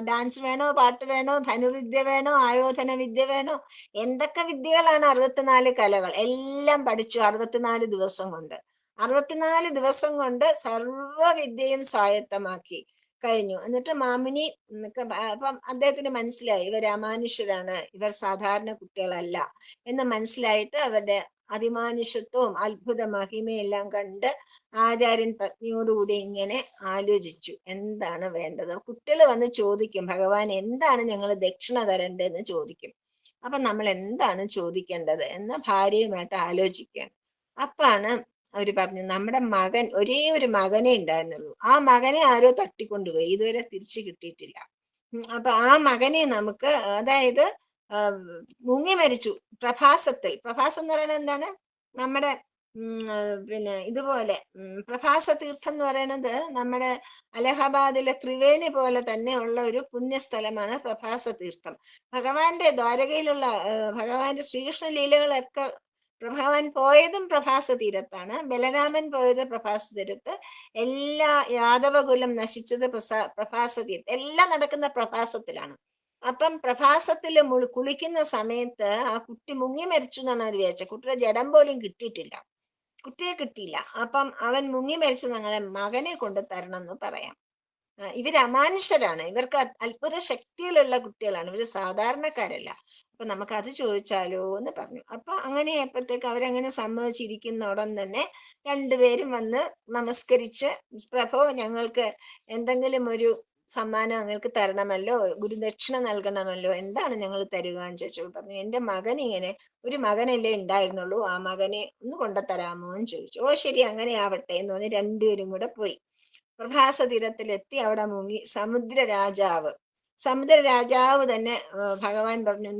ഡാൻസ് വേണോ, പാട്ട് വേണോ, ധനുർവിദ്യ വേണോ, ആയോധന വിദ്യ വേണോ, എന്തൊക്കെ വിദ്യകളാണ് 64 കലകൾ എല്ലാം പഠിച്ചു 64 ദിവസം കൊണ്ട്. 64 ദിവസം കൊണ്ട് സർവ്വവിദ്യയും സ്വായത്തമാക്കി കഴിഞ്ഞു. എന്നിട്ട് മാമുനി അപ്പം അദ്ദേഹത്തിന് മനസ്സിലായി ഇവർ അമാനുഷ്യരാണ്, ഇവർ സാധാരണ കുട്ടികളല്ല എന്ന് മനസ്സിലായിട്ട് അവരുടെ അതിമാനുഷത്വവും അത്ഭുത മഹിമയെല്ലാം കണ്ട് ആചാര്യൻ പത്നിയോടുകൂടി ഇങ്ങനെ ആലോചിച്ചു എന്താണ് വേണ്ടത്. കുട്ടികൾ വന്ന് ചോദിക്കും, ഭഗവാൻ എന്താണ് ഞങ്ങൾ ദക്ഷിണ തരേണ്ടതെന്ന് ചോദിക്കും. അപ്പൊ നമ്മൾ എന്താണ് ചോദിക്കേണ്ടത് എന്ന് ഭാര്യയുമായിട്ട് ആലോചിക്കുകയാണ്. അപ്പാണ് അവര് പറഞ്ഞു, നമ്മുടെ മകൻ, ഒരേ ഒരു മകനെ ഉണ്ടായിരുന്നുള്ളൂ, ആ മകനെ ആരോ തട്ടിക്കൊണ്ടുപോയി, ഇതുവരെ തിരിച്ചു കിട്ടിയിട്ടില്ല. അപ്പൊ ആ മകനെ നമുക്ക്, അതായത് മുങ്ങി മരിച്ചു പ്രഭാസം എന്ന് പറയുന്നത് എന്താണ്, നമ്മുടെ പിന്നെ ഇതുപോലെ പ്രഭാസ തീർത്ഥം എന്ന് പറയുന്നത് നമ്മുടെ അലഹബാദിലെ ത്രിവേണി പോലെ തന്നെ ഉള്ള ഒരു പുണ്യസ്ഥലമാണ് പ്രഭാസ തീർത്ഥം. ഭഗവാന്റെ ദ്വാരകയിലുള്ള ഭഗവാന്റെ ശ്രീകൃഷ്ണ ലീലകളൊക്കെ ഭഗവാൻ പോയതും പ്രഭാസ തീരത്താണ്, ബലരാമൻ പോയത് പ്രഭാസ തീരത്ത്, എല്ലാ യാദവകുലം നശിച്ചത് പ്രഭാസ തീരത്ത്, എല്ലാം നടക്കുന്ന പ്രഭാസത്തിലാണ്. അപ്പം പ്രഭാസത്തിൽ കുളിക്കുന്ന സമയത്ത് ആ കുട്ടി മുങ്ങി മരിച്ചു എന്നാണ് അവർ വിചാരിച്ചത്. കുട്ടിയുടെ ജഡം പോലും കിട്ടിയിട്ടില്ല, കുട്ടിയെ കിട്ടിയില്ല. അപ്പം അവൻ മുങ്ങി മരിച്ചു, ഞങ്ങളെ മകനെ കൊണ്ട് തരണം എന്ന് പറയാം. ഇവർ അമാനുഷരാണ്, ഇവർക്ക് അത്ഭുത ശക്തിയിലുള്ള കുട്ടികളാണ്, ഇവര് സാധാരണക്കാരല്ല. അപ്പൊ നമുക്ക് അത് ചോദിച്ചാലോ എന്ന് പറഞ്ഞു. അപ്പൊ അങ്ങനെ ആയപ്പോഴത്തേക്ക് അവരങ്ങനെ സമ്മതിച്ചിരിക്കുന്ന ഉടൻ തന്നെ രണ്ടുപേരും വന്ന് നമസ്കരിച്ച്, പ്രഭോ ഞങ്ങൾക്ക് എന്തെങ്കിലും ഒരു സമ്മാനം ഞങ്ങൾക്ക് തരണമല്ലോ, ഗുരുദക്ഷിണ നൽകണമല്ലോ, എന്താണ് ഞങ്ങൾ തരിക എന്ന് ചോദിച്ചു. പറഞ്ഞു, എന്റെ മകൻ ഇങ്ങനെ ഒരു മകനല്ലേ ഉണ്ടായിരുന്നുള്ളൂ, ആ മകനെ ഒന്ന് കൊണ്ടുതരാമോ എന്ന് ചോദിച്ചു. ഓ ശരി, അങ്ങനെ ആവട്ടെ എന്ന് പറഞ്ഞ് രണ്ടുപേരും കൂടെ പോയി. പ്രഭാസ തീരത്തിലെത്തി അവിടെ മുങ്ങി. സമുദ്ര രാജാവ് തന്നെ ഭഗവാൻ പറഞ്ഞു,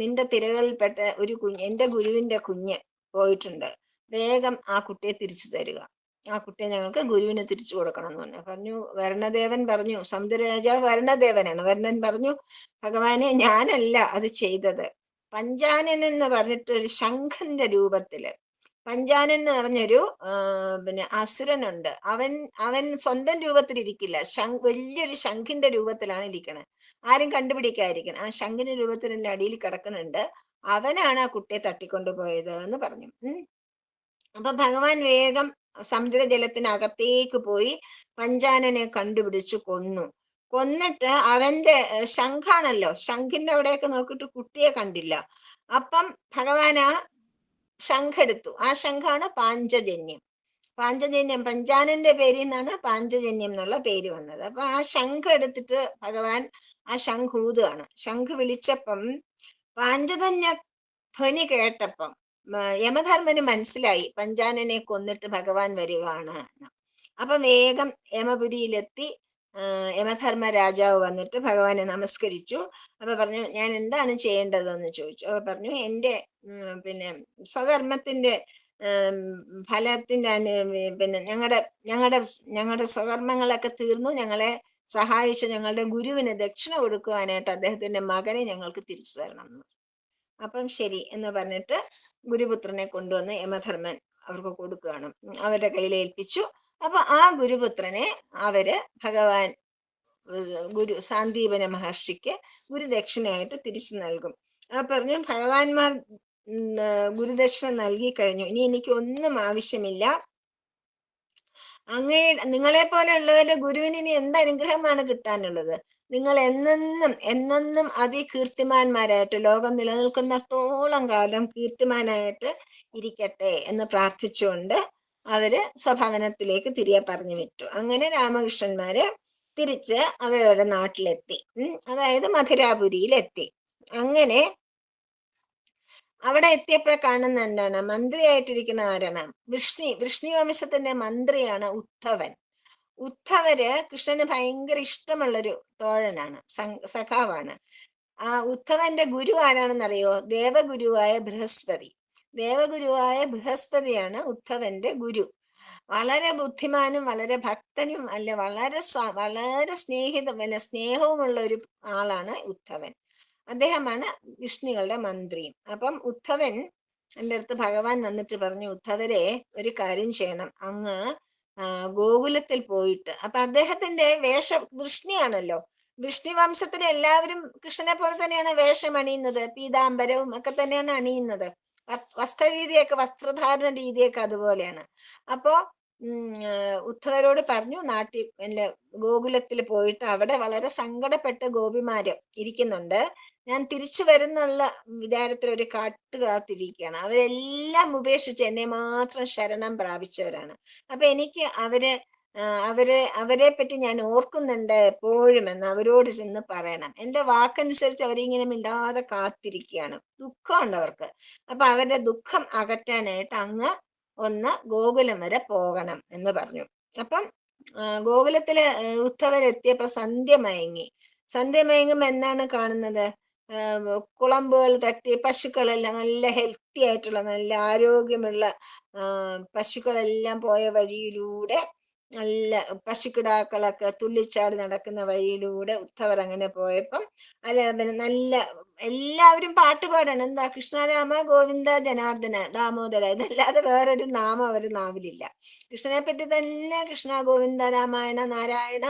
നിന്റെ തിരകളിൽപ്പെട്ട ഒരു കുഞ്ഞ്, എന്റെ ഗുരുവിന്റെ കുഞ്ഞ് പോയിട്ടുണ്ട്, വേഗം ആ കുട്ടിയെ തിരിച്ചു തരിക, ആ കുട്ടിയെ ഞങ്ങൾക്ക് ഗുരുവിന് തിരിച്ചു കൊടുക്കണം എന്ന് പറഞ്ഞു. വരുണദേവൻ പറഞ്ഞു, സമുദ്ര രാജാവ് വരുണദേവനാണ്, വരുണൻ പറഞ്ഞു, ഭഗവാനെ ഞാനല്ല അത് ചെയ്തത്, പഞ്ചാനൻ എന്ന് പറഞ്ഞിട്ട് ഒരു ശംഖന്റെ രൂപത്തില്, പഞ്ചാനൻ എന്ന് പറഞ്ഞൊരു പിന്നെ അസുരനുണ്ട്. അവൻ സ്വന്തം രൂപത്തിലിരിക്കില്ല, വലിയൊരു ശംഖിന്റെ രൂപത്തിലാണ് ഇരിക്കണത്, ആരും കണ്ടുപിടിക്കാതിരിക്കണം. ആ ശംഖിന്റെ രൂപത്തിൽ എന്റെ അടിയിൽ കിടക്കുന്നുണ്ട്, അവനാണ് ആ കുട്ടിയെ തട്ടിക്കൊണ്ടുപോയത് എന്ന് പറഞ്ഞു. അപ്പൊ ഭഗവാൻ വേഗം സമുദ്രജലത്തിനകത്തേക്ക് പോയി പഞ്ചാനനെ കണ്ടുപിടിച്ചു കൊന്നിട്ട് അവന്റെ ശംഖാണല്ലോ, ശംഖിന്റെ അവിടെയൊക്കെ നോക്കിയിട്ട് കുട്ടിയെ കണ്ടില്ല. അപ്പം ഭഗവാൻ ആ ശംഖെടുത്തു, ആ ശംഖാണ് പാഞ്ചജന്യം. പഞ്ചാനന്റെ പേരിൽ നിന്നാണ് പാഞ്ചജന്യം എന്നുള്ള പേര് വന്നത്. അപ്പൊ ആ ശംഖ് എടുത്തിട്ട് ഭഗവാൻ ആ ശംഖ് ഊതുകയാണ്. ശംഖ് വിളിച്ചപ്പം പാഞ്ചജന്യ ധ്വനി കേട്ടപ്പം യമധർമ്മന് മനസ്സിലായി പഞ്ചാനനെ കൊന്നിട്ട് ഭഗവാൻ വരികയാണ്. അപ്പൊ വേഗം യമപുരിയിലെത്തി യമധർമ്മ രാജാവ് വന്നിട്ട് ഭഗവാനെ നമസ്കരിച്ചു. അപ്പൊ പറഞ്ഞു, ഞാൻ എന്താണ് ചെയ്യേണ്ടതെന്ന് ചോദിച്ചു. അപ്പൊ പറഞ്ഞു, എൻ്റെ പിന്നെ സ്വകർമ്മത്തിന്റെ ഫലത്തിന്റെ പിന്നെ ഞങ്ങളുടെ സ്വകർമ്മങ്ങളൊക്കെ തീർന്നു, ഞങ്ങളെ സഹായിച്ച ഞങ്ങളുടെ ഗുരുവിന് ദക്ഷിണ കൊടുക്കുവാനായിട്ട് അദ്ദേഹത്തിന്റെ മകനെ ഞങ്ങൾക്ക് തിരിച്ചു തരണം എന്ന്. അപ്പം ശരി എന്ന് പറഞ്ഞിട്ട് ഗുരുപുത്രനെ കൊണ്ടുവന്ന് യമധർമ്മൻ അവർക്ക് കൊടുക്കുകയാണ്, അവരുടെ കയ്യിൽ ഏൽപ്പിച്ചു. അപ്പൊ ആ ഗുരുപുത്രനെ അവര് ഭഗവാൻ സാന്ദീപന മഹർഷിക്ക് ഗുരുദക്ഷിണയായിട്ട് തിരിച്ചു നൽകും. ആ പറഞ്ഞു, ഭഗവാന്മാർ ഗുരുദക്ഷിണ നൽകി കഴിഞ്ഞു, ഇനി എനിക്ക് ഒന്നും ആവശ്യമില്ല, നിങ്ങളെ പോലെ ഉള്ളവരുടെ ഗുരുവിന് ഇനി എന്ത് അനുഗ്രഹമാണ് കിട്ടാനുള്ളത്, നിങ്ങൾ എന്നെന്നും എന്നെന്നും അതികീർത്തിമാന്മാരായിട്ട് ലോകം നിലനിൽക്കുന്നിടത്തോളം കാലം കീർത്തിമാനായിട്ട് ഇരിക്കട്ടെ എന്ന് പ്രാർത്ഥിച്ചുകൊണ്ട് അവര് സ്വഭവനത്തിലേക്ക് തിരികെ പറഞ്ഞു വിട്ടു. അങ്ങനെ രാമകൃഷ്ണന്മാര് തിരിച്ച് അവരവരുടെ നാട്ടിലെത്തി. അതായത് മധുരാപുരിയിലെത്തി. അങ്ങനെ അവിടെ എത്തിയപ്പോൾ കാണുന്ന എന്താണ്, മന്ത്രിയായിട്ടിരിക്കുന്ന ആരാണ്? വൃഷ്ണി വംശത്തിന്റെ മന്ത്രിയാണ് ഉദ്ധവൻ. ഉദ്ധവര് കൃഷ്ണന് ഭയങ്കര ഇഷ്ടമുള്ളൊരു തോഴനാണ്, സഖാവാണ്. ആ ഉദ്ധവന്റെ ഗുരു ആരാണെന്നറിയോ? ദേവഗുരുവായ ബൃഹസ്പതി. ദേവഗുരുവായ ബൃഹസ്പതിയാണ് ഉദ്ധവന്റെ ഗുരു. വളരെ ബുദ്ധിമാനും വളരെ ഭക്തനും അല്ല, വളരെ സ്നേഹവുമുള്ള ഒരു ആളാണ് ഉദ്ധവൻ. അദ്ദേഹമാണ് വിഷ്ണുകളുടെ മന്ത്രിയും. അപ്പം ഉദ്ധവൻ എൻ്റെ അടുത്ത് ഭഗവാൻ വന്നിട്ട് പറഞ്ഞു, ഉദ്ധവരെ ഒരു കാര്യം ചെയ്യണം, അങ്ങ് ഗോകുലത്തിൽ പോയിട്ട്. അപ്പൊ അദ്ദേഹത്തിന്റെ വൃഷ്ണിയാണല്ലോ, വൃഷ്ണി വംശത്തിലെ എല്ലാവരും കൃഷ്ണനെ പോലെ തന്നെയാണ് വേഷം അണിയുന്നത്, പീതാംബരവും ഒക്കെ തന്നെയാണ് അണിയുന്നത്. വസ്ത്രരീതിയൊക്കെ, വസ്ത്രധാരണ രീതിയൊക്കെ അതുപോലെയാണ്. അപ്പോ ഉദ്ധവരോട് പറഞ്ഞു, ഗോകുലത്തിൽ പോയിട്ട് അവിടെ വളരെ സങ്കടപ്പെട്ട ഗോപിമാര് ഇരിക്കുന്നുണ്ട്, ഞാൻ തിരിച്ചു വരുന്നുള്ള വിചാരത്തിൽ ഒരു കാത്തിരിക്കുകയാണ്. അവരെല്ലാം ഉപേക്ഷിച്ച് എന്നെ മാത്രം ശരണം പ്രാപിച്ചവരാണ്. അപ്പൊ എനിക്ക് അവരെ പറ്റി ഞാൻ ഓർക്കുന്നുണ്ട് എപ്പോഴും എന്ന് അവരോട് ചെന്ന് പറയണം. എൻ്റെ വാക്കനുസരിച്ച് അവരിങ്ങനെ മിണ്ടാതെ കാത്തിരിക്കുകയാണ്. ദുഃഖമുണ്ട് അവർക്ക്. അപ്പൊ അവരുടെ ദുഃഖം അകറ്റാനായിട്ട് അങ്ങ് ഒന്ന് ഗോകുലം വരെ പോകണം എന്ന് പറഞ്ഞു. അപ്പം ഗോകുലത്തില് ഉദ്ധവരെത്തിയപ്പോ സന്ധ്യ മയങ്ങുമ്പോ എന്താണ് കാണുന്നത്? കുളമ്പുകൾ തട്ടി പശുക്കളെല്ലാം, നല്ല ഹെൽത്തി ആയിട്ടുള്ള നല്ല ആരോഗ്യമുള്ള പശുക്കളെല്ലാം പോയ വഴിയിലൂടെ, നല്ല പശുക്കിടാക്കളൊക്കെ തുള്ളിച്ചാടി നടക്കുന്ന വഴിയിലൂടെ ഉദ്ധവർ അങ്ങനെ പോയപ്പം നല്ല എല്ലാവരും പാട്ടുപാടാണ്. എന്താ? കൃഷ്ണരാമ ഗോവിന്ദ ജനാർദ്ദന ദാമോദര, ഇതല്ലാതെ വേറൊരു നാമം അവർ നാവിലില്ല. കൃഷ്ണനെ പറ്റി തന്നെ കൃഷ്ണ ഗോവിന്ദ രാമായണ നാരായണ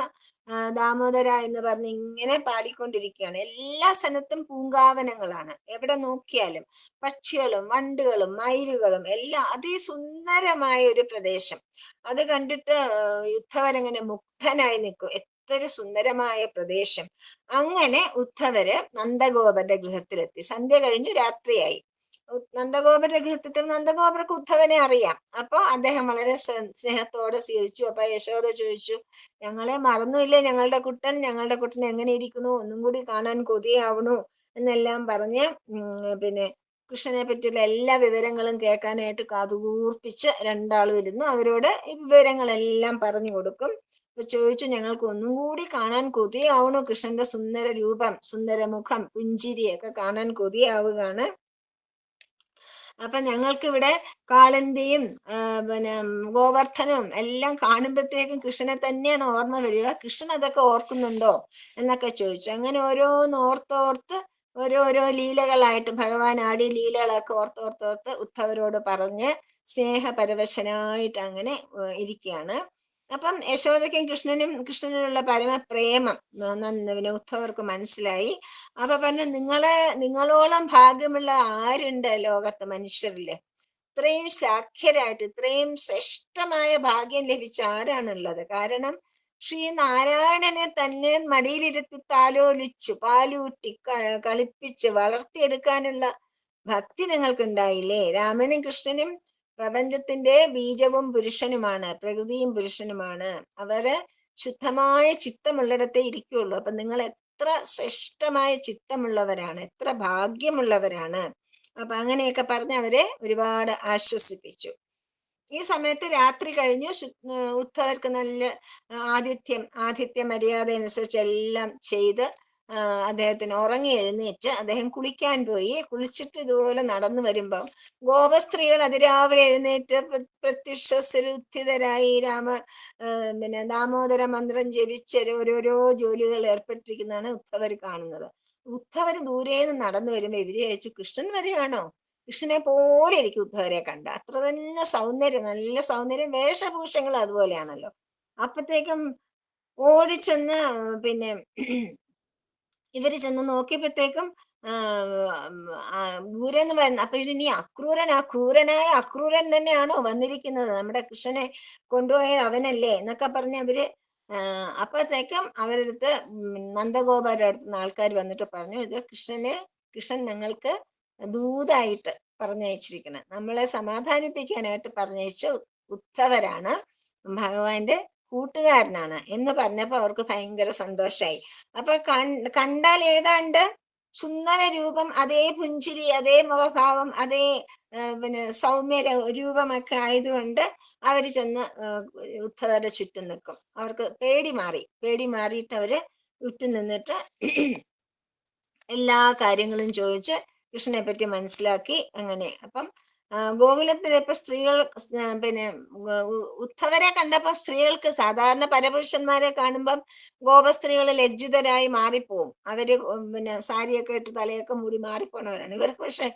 ദാമോദര എന്ന് പറഞ്ഞ് ഇങ്ങനെ പാടിക്കൊണ്ടിരിക്കുകയാണ്. എല്ലാ സ്ഥലത്തും പൂങ്കാവനങ്ങളാണ്, എവിടെ നോക്കിയാലും പക്ഷികളും വണ്ടുകളും മയിലുകളും എല്ലാം. അതിസുന്ദരമായ ഒരു പ്രദേശം. അത് കണ്ടിട്ട് ഉദ്ധവരങ്ങനെ മുഗ്ധനായി നിൽക്കും. എത്ര സുന്ദരമായ പ്രദേശം. അങ്ങനെ ഉദ്ധവര് നന്ദഗോപരുടെ ഗൃഹത്തിലെത്തി. സന്ധ്യ കഴിഞ്ഞു, രാത്രിയായി. നന്ദഗോപരുടെ ഗൃഹത്തിൽ നന്ദഗോപർക്ക് ഉദ്ധവനെ അറിയാം. അപ്പൊ അദ്ദേഹം വളരെ സ്നേഹത്തോടെ സ്വീകരിച്ചു. അപ്പൊ യശോദ ചോദിച്ചു, ഞങ്ങളെ മറന്നുമില്ലേ ഞങ്ങളുടെ കുട്ടൻ എങ്ങനെ ഇരിക്കണു, ഒന്നും കൂടി കാണാൻ കൊതിയാവണു എന്നെല്ലാം പറഞ്ഞ് പിന്നെ കൃഷ്ണനെ പറ്റിയുള്ള എല്ലാ വിവരങ്ങളും കേൾക്കാനായിട്ട് കാതുകൂർപ്പിച്ച് രണ്ടാളും ഇരുന്നു. അവരോട് ഈ വിവരങ്ങളെല്ലാം പറഞ്ഞു കൊടുക്കും. അപ്പൊ ചോദിച്ചു, ഞങ്ങൾക്ക് ഒന്നും കൂടി കാണാൻ കൊതിയാവണു, കൃഷ്ണന്റെ സുന്ദര രൂപം, സുന്ദരമുഖം, പുഞ്ചിരിയൊക്കെ കാണാൻ കൊതിയാവുകയാണ്. അപ്പൊ ഞങ്ങൾക്കിവിടെ കാളന്തിയും പിന്നെ ഗോവർദ്ധനവും എല്ലാം കാണുമ്പോഴത്തേക്കും കൃഷ്ണനെ തന്നെയാണ് ഓർമ്മ വരിക. കൃഷ്ണൻ അതൊക്കെ ഓർക്കുന്നുണ്ടോ എന്നൊക്കെ ചോദിച്ചു. അങ്ങനെ ഓരോന്നോർത്തോർത്ത് ഓരോരോ ലീലകളായിട്ട് ഭഗവാൻ ആടി ലീലകളൊക്കെ ഓർത്തോർത്തോർത്ത് ഉദ്ധവരോട് പറഞ്ഞ് സ്നേഹപരവശനായിട്ട് അങ്ങനെ ഇരിക്കുകയാണ്. അപ്പം യശോദയ്ക്കും കൃഷ്ണനുള്ള പരമപ്രേമം ഉദ്ധവർക്ക് മനസ്സിലായി. അപ്പൊ പറഞ്ഞു, നിങ്ങളോളം ഭാഗ്യമുള്ള ആരുണ്ട് ലോകത്ത് മനുഷ്യരില്? ഇത്രയും ശ്ലാഘ്യരായിട്ട് ഇത്രയും ശ്രേഷ്ഠമായ ഭാഗ്യം ലഭിച്ച ആരാണുള്ളത്? കാരണം ശ്രീനാരായണനെ തന്നെ മടിയിലിരുത്തി താലോലിച്ചു പാലൂട്ടി കളിപ്പിച്ച് വളർത്തിയെടുക്കാനുള്ള ഭക്തി നിങ്ങൾക്കുണ്ടായില്ലേ? രാമനും കൃഷ്ണനും പ്രപഞ്ചത്തിന്റെ ബീജവും പുരുഷനുമാണ്, പ്രകൃതിയും പുരുഷനുമാണ്. അവര് ശുദ്ധമായ ചിത്തമുള്ളിടത്തേ ഇരിക്കുള്ളൂ. അപ്പൊ നിങ്ങൾ എത്ര ശ്രേഷ്ഠമായ ചിത്തമുള്ളവരാണ്, എത്ര ഭാഗ്യമുള്ളവരാണ്. അപ്പൊ അങ്ങനെയൊക്കെ പറഞ്ഞ് അവരെ ഒരുപാട് ആശ്വസിപ്പിച്ചു. ഈ സമയത്ത് രാത്രി കഴിഞ്ഞു. ഉദ്ധവർക്ക് നല്ല ആതിഥ്യ മര്യാദ അനുസരിച്ച് എല്ലാം ചെയ്ത് അദ്ദേഹത്തിന് ഉറങ്ങി എഴുന്നേറ്റ് അദ്ദേഹം കുളിക്കാൻ പോയി. കുളിച്ചിട്ട് ഇതുപോലെ നടന്നു വരുമ്പം ഗോപസ്ത്രീകൾ അതിരാവിലെ എഴുന്നേറ്റ് പ്രത്യക്ഷ പിന്നെ ദാമോദര മന്ത്രം ജപിച്ച് ഓരോരോ ജോലികൾ ഏർപ്പെട്ടിരിക്കുന്നതാണ് ഉദ്ധവർ കാണുന്നത്. ഉദ്ധവർ ദൂരേന്ന് നടന്നു വരുമ്പോ ഇവര് ചോദിച്ചു, കൃഷ്ണൻ വരികയാണോ? കൃഷ്ണനെ പോലെ ഇരിക്കും ഉദ്ധവരെ കണ്ട. അത്ര തന്നെ സൗന്ദര്യം, നല്ല സൗന്ദര്യം, വേഷഭൂഷങ്ങൾ അതുപോലെയാണല്ലോ. അപ്പത്തേക്കും ഓടിച്ചെന്ന് പിന്നെ ഇവര് ചെന്ന് നോക്കിയപ്പോഴത്തേക്കും ദൂരെന്ന് വരുന്ന, അപ്പൊ ഇത് നീ ക്രൂരനായ അക്രൂരൻ തന്നെയാണോ വന്നിരിക്കുന്നത്? നമ്മുടെ കൃഷ്ണനെ കൊണ്ടുപോയ അവനല്ലേ എന്നൊക്കെ പറഞ്ഞ് അവര് അപ്പോഴത്തേക്കും അവരടുത്ത് നന്ദഗോപരുടെ അടുത്ത് ആൾക്കാർ വന്നിട്ട് പറഞ്ഞു, ഇത് കൃഷ്ണൻ ഞങ്ങൾക്ക് ദൂതായിട്ട് പറഞ്ഞയച്ചിരിക്കണം, നമ്മളെ സമാധാനിപ്പിക്കാനായിട്ട് പറഞ്ഞയച്ച ഉദ്ധവരാണ്, ഭഗവാന്റെ കൂട്ടുകാരനാണ് എന്ന് പറഞ്ഞപ്പോൾ അവർക്ക് ഭയങ്കര സന്തോഷമായി. അപ്പൊ കണ്ടാൽ ഏതാണ്ട് സുന്ദര രൂപം, അതേ പുഞ്ചിരി, അതേ മുഖഭാവം, അതേ പിന്നെ സൗമ്യ രൂപമൊക്കെ ആയതുകൊണ്ട് അവർ ചെന്ന് ഉദ്ധവരുടെ ചുറ്റും നിൽക്കും. അവർക്ക് പേടി മാറിയിട്ട് അവര് ചുറ്റും നിന്നിട്ട് എല്ലാ കാര്യങ്ങളും ചോദിച്ച് കൃഷ്ണനെ പറ്റി മനസ്സിലാക്കി. അങ്ങനെ അപ്പം ഗോകുലത്തിലെ ഇപ്പൊ സ്ത്രീകൾ പിന്നെ ഉദ്ധവരെ കണ്ടപ്പോ സ്ത്രീകൾക്ക്, സാധാരണ പരപുരുഷന്മാരെ കാണുമ്പം ഗോപസ്ത്രീകൾ ലജ്ജിതരായി മാറിപ്പോവും. അവര് പിന്നെ സാരിയൊക്കെ ഇട്ട് തലയൊക്കെ മൂടി മാറിപ്പോണവരാണ്. ഇവർക്ക് പക്ഷെ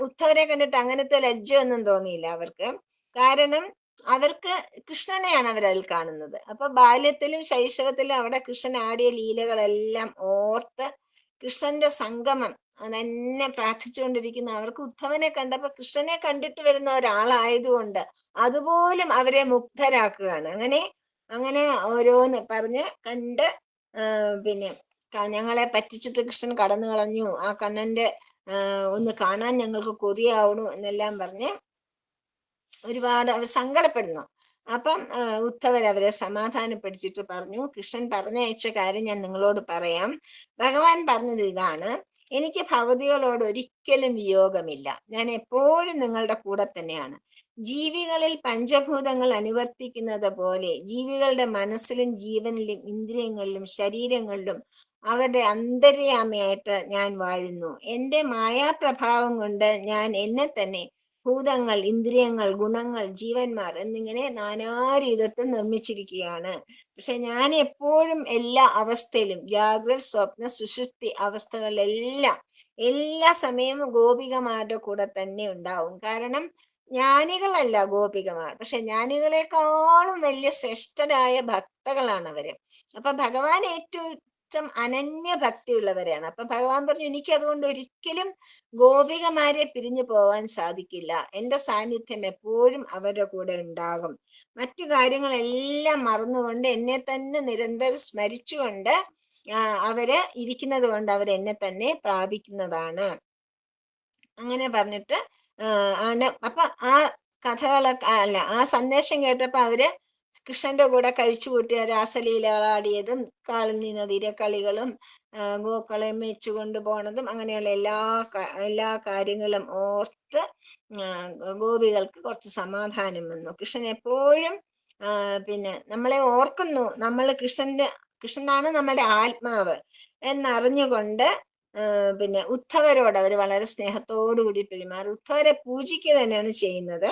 ഉദ്ധവരെ കണ്ടിട്ട് അങ്ങനത്തെ ലജ്ജയൊന്നും തോന്നിയില്ല അവർക്ക്. കാരണം അവർക്ക് കൃഷ്ണനെയാണ് അവരതിൽ കാണുന്നത്. അപ്പൊ ബാല്യത്തിലും ശൈശവത്തിലും അവിടെ കൃഷ്ണൻ ആടിയ ലീലകളെല്ലാം ഓർത്ത് കൃഷ്ണന്റെ സംഗമം അതെന്നെ പ്രാർത്ഥിച്ചുകൊണ്ടിരിക്കുന്ന അവർക്ക് ഉദ്ധവനെ കണ്ടപ്പോ കൃഷ്ണനെ കണ്ടിട്ട് വരുന്ന ഒരാളായതുകൊണ്ട് അതുപോലും അവരെ മുഗ്ധരാക്കുകയാണ്. അങ്ങനെ ഓരോന്ന് പറഞ്ഞ് കണ്ട് പിന്നെ ഞങ്ങളെ പറ്റിച്ചിട്ട് കൃഷ്ണൻ കടന്നു കളഞ്ഞു, ആ കണ്ണന്റെ ഒന്ന് കാണാൻ ഞങ്ങൾക്ക് കൊതിയാവണു എന്നെല്ലാം പറഞ്ഞ് ഒരുപാട് അവർ സങ്കടപ്പെടുന്നു. അപ്പം ഉദ്ധവർ അവരെ സമാധാനപ്പെടുത്തിയിട്ട് പറഞ്ഞു, കൃഷ്ണൻ പറഞ്ഞയച്ച കാര്യം ഞാൻ നിങ്ങളോട് പറയാം. ഭഗവാൻ പറഞ്ഞത് ഇതാണ്, എനിക്ക് ഭവതികളോട് ഒരിക്കലും വിയോഗമില്ല, ഞാൻ എപ്പോഴും നിങ്ങളുടെ കൂടെ തന്നെയാണ്. ജീവികളിൽ പഞ്ചഭൂതങ്ങൾ അനുവർത്തിക്കുന്നത് പോലെ ജീവികളുടെ മനസ്സിലും ജീവനിലും ഇന്ദ്രിയങ്ങളിലും ശരീരങ്ങളിലും അവരുടെ അന്തര്യാമിയായിട്ട് ഞാൻ വാഴുന്നു. എൻ്റെ മായാപ്രഭാവം കൊണ്ട് ഞാൻ എന്നെ തന്നെ ഭൂതങ്ങൾ, ഇന്ദ്രിയങ്ങൾ, ഗുണങ്ങൾ, ജീവന്മാർ എന്നിങ്ങനെ നാനാരീതത്തിൽ നിർമ്മിച്ചിരിക്കുകയാണ്. പക്ഷെ ഞാൻ എപ്പോഴും എല്ലാ അവസ്ഥയിലും ജാഗ്രത, സ്വപ്ന, സുഷുപ്തി അവസ്ഥകളിലെല്ലാം എല്ലാ സമയവും ഗോപികമാരുടെ കൂടെ തന്നെ ഉണ്ടാവും. കാരണം ജ്ഞാനികളല്ല ഗോപികമാർ, പക്ഷെ ജ്ഞാനികളെക്കാളും വലിയ ശ്രേഷ്ഠരായ ഭക്തകളാണ് അവര്. അപ്പൊ ഭഗവാൻ ഏറ്റവും അനന്യ ഭക്തിയുള്ളവരാണ്. അപ്പൊ ഭഗവാൻ പറഞ്ഞു, എനിക്ക് അതുകൊണ്ട് ഒരിക്കലും ഗോപികമാരെ പിരിഞ്ഞു പോവാൻ സാധിക്കില്ല, എൻ്റെ സാന്നിധ്യം എപ്പോഴും അവരുടെ കൂടെ ഉണ്ടാകും. മറ്റു കാര്യങ്ങളെല്ലാം മറന്നുകൊണ്ട് എന്നെ തന്നെ നിരന്തരം സ്മരിച്ചുകൊണ്ട് അവര് ഇരിക്കുന്നത് കൊണ്ട് അവരെന്നെ തന്നെ പ്രാപിക്കുന്നതാണ്. അങ്ങനെ പറഞ്ഞിട്ട് അപ്പൊ ആ കഥകളൊക്കെ അല്ല, ആ സന്ദേശം കേട്ടപ്പോ അവര് കൃഷ്ണന്റെ കൂടെ കഴിച്ചു കൂട്ടിയ രാസലീലകളാടിയതും കാളിൽ നിന്ന് തിരക്കളികളും ഗോക്കളെ മേച്ചു കൊണ്ടുപോണതും അങ്ങനെയുള്ള എല്ലാ കാര്യങ്ങളും ഓർത്ത് ഗോപികൾക്ക് കുറച്ച് സമാധാനം വന്നു. കൃഷ്ണൻ എപ്പോഴും പിന്നെ നമ്മളെ ഓർക്കുന്നു, നമ്മൾ കൃഷ്ണനാണ് നമ്മുടെ ആത്മാവ് എന്നറിഞ്ഞുകൊണ്ട് പിന്നെ ഉദ്ധവരോട് അവർ വളരെ സ്നേഹത്തോടു കൂടി പെരുമാറി ഉദ്ധവരെ പൂജിക്കുക തന്നെയാണ് ചെയ്യുന്നത്.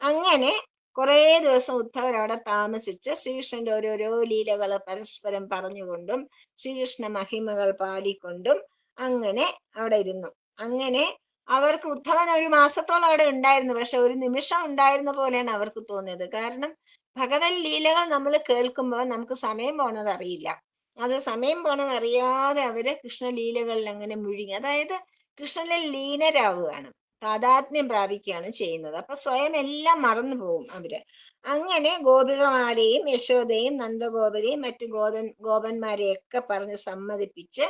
അങ്ങനെ കുറേ ദിവസം ഉദ്ധവർ അവിടെ താമസിച്ച് ശ്രീകൃഷ്ണന്റെ ഓരോരോ ലീലകൾ പരസ്പരം പറഞ്ഞുകൊണ്ടും ശ്രീകൃഷ്ണ മഹിമകൾ പാടിക്കൊണ്ടും അങ്ങനെ അവിടെ ഇരുന്നു. അങ്ങനെ അവർക്ക് ഉദ്ധവൻ ഒരു മാസത്തോളം അവിടെ ഉണ്ടായിരുന്നു. പക്ഷെ ഒരു നിമിഷം ഉണ്ടായിരുന്ന പോലെയാണ് അവർക്ക് തോന്നിയത്. കാരണം ഭഗവത് ലീലകൾ നമ്മൾ കേൾക്കുമ്പോൾ നമുക്ക് സമയം പോണത് അറിയില്ല. അത് സമയം പോണത് അറിയാതെ അവര് കൃഷ്ണലീലകളിൽ അങ്ങനെ മുഴുകി, അതായത് കൃഷ്ണനിൽ ലീനരാവുകയാണ്, താതാത്മ്യം പ്രാപിക്കുകയാണ് ചെയ്യുന്നത്. അപ്പൊ സ്വയം എല്ലാം മറന്നു പോകും അവര്. അങ്ങനെ ഗോപികമാരെയും യശോദയും നന്ദഗോപരെയും മറ്റു ഗോപന്മാരെയൊക്കെ പറഞ്ഞ് സമ്മതിപ്പിച്ച്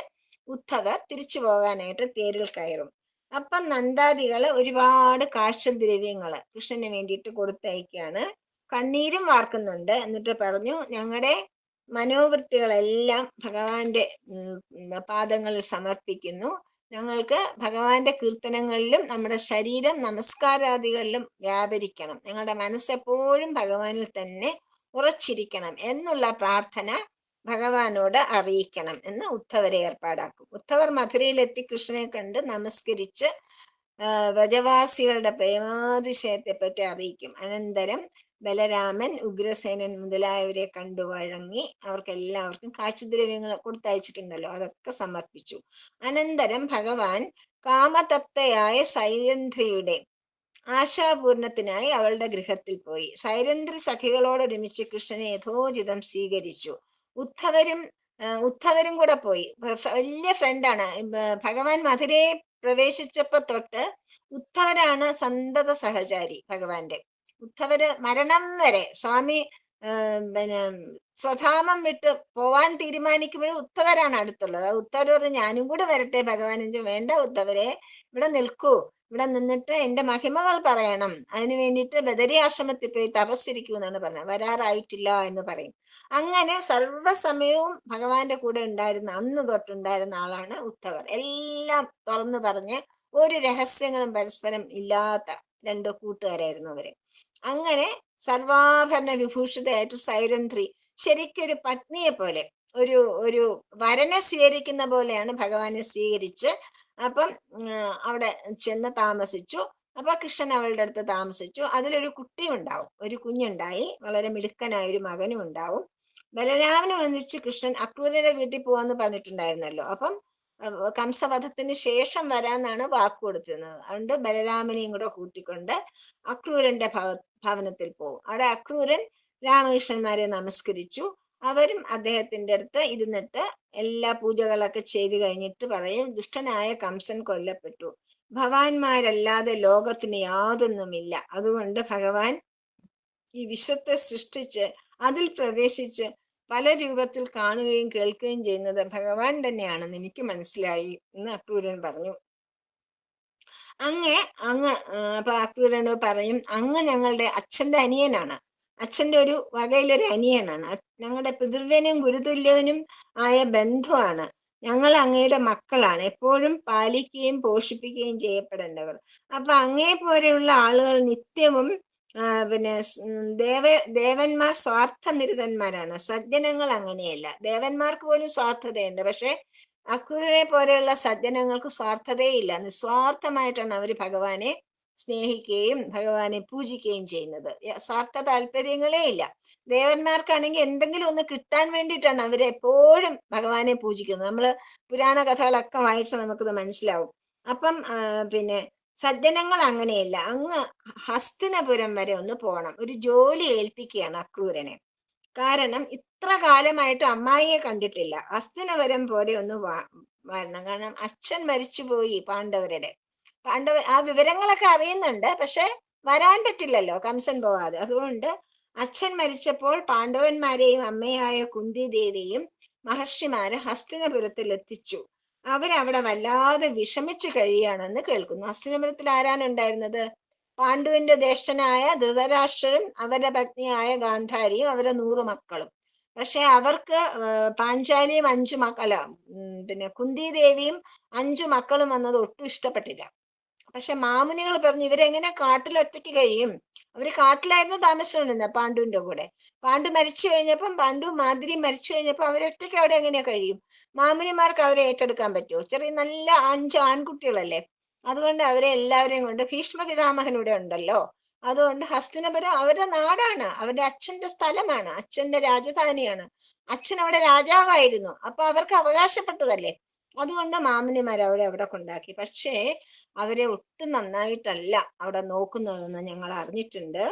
ഉദ്ധവർ തിരിച്ചു പോകാനായിട്ട് തേരിൽ കയറും. അപ്പം നന്ദാദികള് ഒരുപാട് കാഴ്ചദ്രവ്യങ്ങള് കൃഷ്ണന് വേണ്ടിയിട്ട് കൊടുത്തയക്കുകയാണ്. കണ്ണീരും വാർക്കുന്നുണ്ട്. എന്നിട്ട് പറഞ്ഞു, ഞങ്ങളുടെ മനോവൃത്തികളെല്ലാം ഭഗവാന്റെ പാദങ്ങളിൽ സമർപ്പിക്കുന്നു. ഞങ്ങൾക്ക് ഭഗവാന്റെ കീർത്തനങ്ങളിലും നമ്മുടെ ശരീരം നമസ്കാരാദികളിലും വ്യാപരിക്കണം, ഞങ്ങളുടെ മനസ്സെപ്പോഴും ഭഗവാനിൽ തന്നെ ഉറച്ചിരിക്കണം എന്നുള്ള പ്രാർത്ഥന ഭഗവാനോട് അറിയിക്കണം എന്ന് ഉദ്ധവരെ ഏർപ്പാടാക്കും. ഉദ്ധവർ മധുരയിലെത്തി കൃഷ്ണനെ കണ്ട് നമസ്കരിച്ച് വ്രജവാസികളുടെ പ്രേമാതിശയത്തെ പറ്റി അറിയിക്കും. അനന്തരം ബലരാമൻ, ഉഗ്രസേനൻ മുതലായവരെ കണ്ടു വഴങ്ങി അവർക്കെല്ലാവർക്കും കാഴ്ചദ്രവ്യങ്ങൾ കൊടുത്തയച്ചിട്ടുണ്ടല്ലോ, അതൊക്കെ സമർപ്പിച്ചു. അനന്തരം ഭഗവാൻ കാമതപ്തയായ സൈരന്ധ്രിയുടെ ആശാപൂർണത്തിനായി അവളുടെ ഗൃഹത്തിൽ പോയി. സൈരന്ധ്രി സഖികളോടൊരുമിച്ച് കൃഷ്ണനെ യഥോചിതം സ്വീകരിച്ചു. ഉദ്ധവരും കൂടെ പോയി. വലിയ ഫ്രണ്ടാണ് ഭഗവാൻ. മധുരയെ പ്രവേശിച്ചപ്പോ തൊട്ട് ഉദ്ധവരാണ് സന്തത സഹചാരി ഭഗവാന്റെ. ഉദ്ധവര് മരണം വരെ സ്വാമി പിന്നെ സ്വധാമം വിട്ട് പോവാൻ തീരുമാനിക്കുമ്പോഴും ഉത്തവരാണ് അടുത്തുള്ളത്. ആ ഉത്തവർ പറഞ്ഞു ഞാനും കൂടെ വരട്ടെ ഭഗവാൻ. വേണ്ട ഉത്തവരെ, ഇവിടെ നിൽക്കൂ, ഇവിടെ നിന്നിട്ട് എന്റെ മഹിമകൾ പറയണം, അതിനു വേണ്ടിയിട്ട് ബദരി ആശ്രമത്തിൽ പോയി തപസ്സിരിക്കൂ എന്നാണ് പറഞ്ഞത്. വരാറായിട്ടില്ല എന്ന് പറയും. അങ്ങനെ സർവ്വസമയവും ഭഗവാന്റെ കൂടെ ഉണ്ടായിരുന്ന, അന്ന് തൊട്ടുണ്ടായിരുന്ന ആളാണ് ഉത്തവർ. എല്ലാം തുറന്നു പറഞ്ഞ് ഒരു രഹസ്യങ്ങളും പരസ്പരം ഇല്ലാത്ത രണ്ട് കൂട്ടുകാരായിരുന്നു അവര്. അങ്ങനെ സർവാഭരണ വിഭൂഷിതയായിട്ട് സൈരന്ധ്രി ശരിക്കൊരു പത്നിയെ പോലെ, ഒരു ഒരു വരനെ സ്വീകരിക്കുന്ന പോലെയാണ് ഭഗവാനെ സ്വീകരിച്ച്. അപ്പം അവിടെ ചെന്ന് താമസിച്ചു. അപ്പൊ കൃഷ്ണൻ അവളുടെ അടുത്ത് താമസിച്ചു. അതിലൊരു കുട്ടി ഉണ്ടാവും, ഒരു കുഞ്ഞുണ്ടായി, വളരെ മിടുക്കനായ ഒരു മകനും ഉണ്ടാവും. ബലരാമന് വന്നിച്ച് കൃഷ്ണൻ അക്രൂരന്റെ വീട്ടിൽ പോവാന്ന് പറഞ്ഞിട്ടുണ്ടായിരുന്നല്ലോ. അപ്പം കംസവധത്തിന് ശേഷം വരാന്നാണ് വാക്ക് കൊടുത്തിരുന്നത്. അതുകൊണ്ട് ബലരാമനെയും കൂടെ കൂട്ടിക്കൊണ്ട് അക്രൂരന്റെ ഭവനത്തിൽ പോകും. അവിടെ അക്രൂരൻ രാമകൃഷ്ണന്മാരെ നമസ്കരിച്ചു. അവരും അദ്ദേഹത്തിന്റെ അടുത്ത് ഇരുന്നിട്ട് എല്ലാ പൂജകളൊക്കെ ചെയ്തു കഴിഞ്ഞിട്ട് പറയും, ദുഷ്ടനായ കംസൻ കൊല്ലപ്പെട്ടു, ഭവാന്മാരല്ലാതെ ലോകത്തിന് യാതൊന്നുമില്ല. അതുകൊണ്ട് ഭഗവാൻ ഈ വിശ്വത്തെ സൃഷ്ടിച്ച് അതിൽ പ്രവേശിച്ച് പല രൂപത്തിൽ കാണുകയും കേൾക്കുകയും ചെയ്യുന്നത് ഭഗവാൻ തന്നെയാണെന്ന് എനിക്ക് മനസ്സിലായി എന്ന് അക്രൂരൻ പറഞ്ഞു. അങ്ങ് അപ്പൊ അക്രൂരൻ പറയും, അങ്ങ് ഞങ്ങളുടെ അച്ഛന്റെ അനിയനാണ്, അച്ഛന്റെ ഒരു വകയിലൊരു അനിയനാണ്, ഞങ്ങളുടെ പിതൃവ്യനും ഗുരുതുല്യവനും ആയ ബന്ധുവാണ്, ഞങ്ങൾ അങ്ങയുടെ മക്കളാണ്, എപ്പോഴും പാലിക്കുകയും പോഷിപ്പിക്കുകയും ചെയ്യപ്പെടേണ്ടവർ. അപ്പൊ അങ്ങേ പോലെയുള്ള ആളുകൾ നിത്യവും പിന്നെ ദേവന്മാർ സ്വാർത്ഥനിരതന്മാരാണ്, സജ്ജനങ്ങൾ അങ്ങനെയല്ല. ദേവന്മാർക്ക് പോലും സ്വാർത്ഥതയുണ്ട്, പക്ഷെ അക്രൂരനെ പോലെയുള്ള സജ്ജനങ്ങൾക്ക് സ്വാർത്ഥതയില്ല. നിസ്വാർത്ഥമായിട്ടാണ് അവർ ഭഗവാനെ സ്നേഹിക്കുകയും ഭഗവാനെ പൂജിക്കുകയും ചെയ്യുന്നത്. സ്വാർത്ഥ താല്പര്യങ്ങളേ ഇല്ല. ദേവന്മാർക്കാണെങ്കിൽ എന്തെങ്കിലും ഒന്ന് കിട്ടാൻ വേണ്ടിയിട്ടാണ് അവരെപ്പോഴും ഭഗവാനെ പൂജിക്കുന്നത്. നമ്മള് പുരാണ കഥകളൊക്കെ വായിച്ചാൽ നമുക്കത് മനസ്സിലാവും. അപ്പം പിന്നെ സജ്ജനങ്ങൾ അങ്ങനെയല്ല. അങ്ങ് ഹസ്തിനപുരം വരെ ഒന്ന് പോകണം, ഒരു ജോലി ഏൽപ്പിക്കുകയാണ് അക്രൂരനെ. കാരണം ഇത്ര കാലമായിട്ട് അമ്മായിയെ കണ്ടിട്ടില്ല, ഹസ്തിനപുരം പോലെ ഒന്ന് വരണം. കാരണം അച്ഛൻ മരിച്ചുപോയി പാണ്ഡവരുടെ. ആ വിവരങ്ങളൊക്കെ അറിയുന്നുണ്ട്, പക്ഷെ വരാൻ പറ്റില്ലല്ലോ കംസൻ പോവാതെ. അതുകൊണ്ട് അച്ഛൻ മരിച്ചപ്പോൾ പാണ്ഡവന്മാരെയും അമ്മയായ കുന്തി ദേവിയെയും മഹർഷിമാര് ഹസ്തിനപുരത്തിൽ എത്തിച്ചു. അവരവിടെ വല്ലാതെ വിഷമിച്ചു കഴിയുകയാണെന്ന് കേൾക്കുന്നു. ഹസ്തിനപുരത്തിൽ ആരാണ് ഉണ്ടായിരുന്നത്? പാണ്ഡുവിന്റെ ജ്യേഷ്ഠനായ ധൃതരാഷ്ട്രരും അവരുടെ പത്നിയായ ഗാന്ധാരിയും അവരുടെ 100 മക്കളും. പക്ഷെ അവർക്ക് പാഞ്ചാലിയും 5 മക്കള പിന്നെ കുന്തി ദേവിയും 5 മക്കളും വന്നത് ഒട്ടും ഇഷ്ടപ്പെട്ടില്ല. പക്ഷെ മാമുനികൾ പറഞ്ഞു, ഇവരെങ്ങനെ കാട്ടിൽ ഒറ്റയ്ക്ക് കഴിയും? അവര് കാട്ടിലായിരുന്നു താമസിച്ചുകൊണ്ടിരുന്നത് പാണ്ഡുവിന്റെ കൂടെ. പാണ്ഡു മരിച്ചു കഴിഞ്ഞപ്പം, പാണ്ഡു മാതിരി മരിച്ചു കഴിഞ്ഞപ്പോ അവരൊറ്റയ്ക്ക് അവിടെ എങ്ങനെയാ കഴിയും? മാമുനിമാർക്ക് അവരെ ഏറ്റെടുക്കാൻ പറ്റുമോ? ചെറിയ നല്ല 5 ആൺകുട്ടികളല്ലേ. അതുകൊണ്ട് അവരെ എല്ലാവരെയും കൊണ്ട്, ഭീഷ്മ പിതാമഹനൂടെ ഉണ്ടല്ലോ, അതുകൊണ്ട് ഹസ്തിനപുരം അവരുടെ നാടാണ്, അവരുടെ അച്ഛന്റെ സ്ഥലമാണ്, അച്ഛന്റെ രാജധാനിയാണ്, അച്ഛൻ അവിടെ രാജാവായിരുന്നു. അപ്പൊ അവർക്ക് അവകാശപ്പെട്ടതല്ലേ. അതുകൊണ്ട് മാമുനിമാർ അവിടെ കൊണ്ടാക്കി. പക്ഷേ അവരെ ഒട്ടും നന്നായിട്ടല്ല അവിടെ നോക്കുന്നതെന്ന് ഞങ്ങൾ അറിഞ്ഞിട്ടുണ്ട്.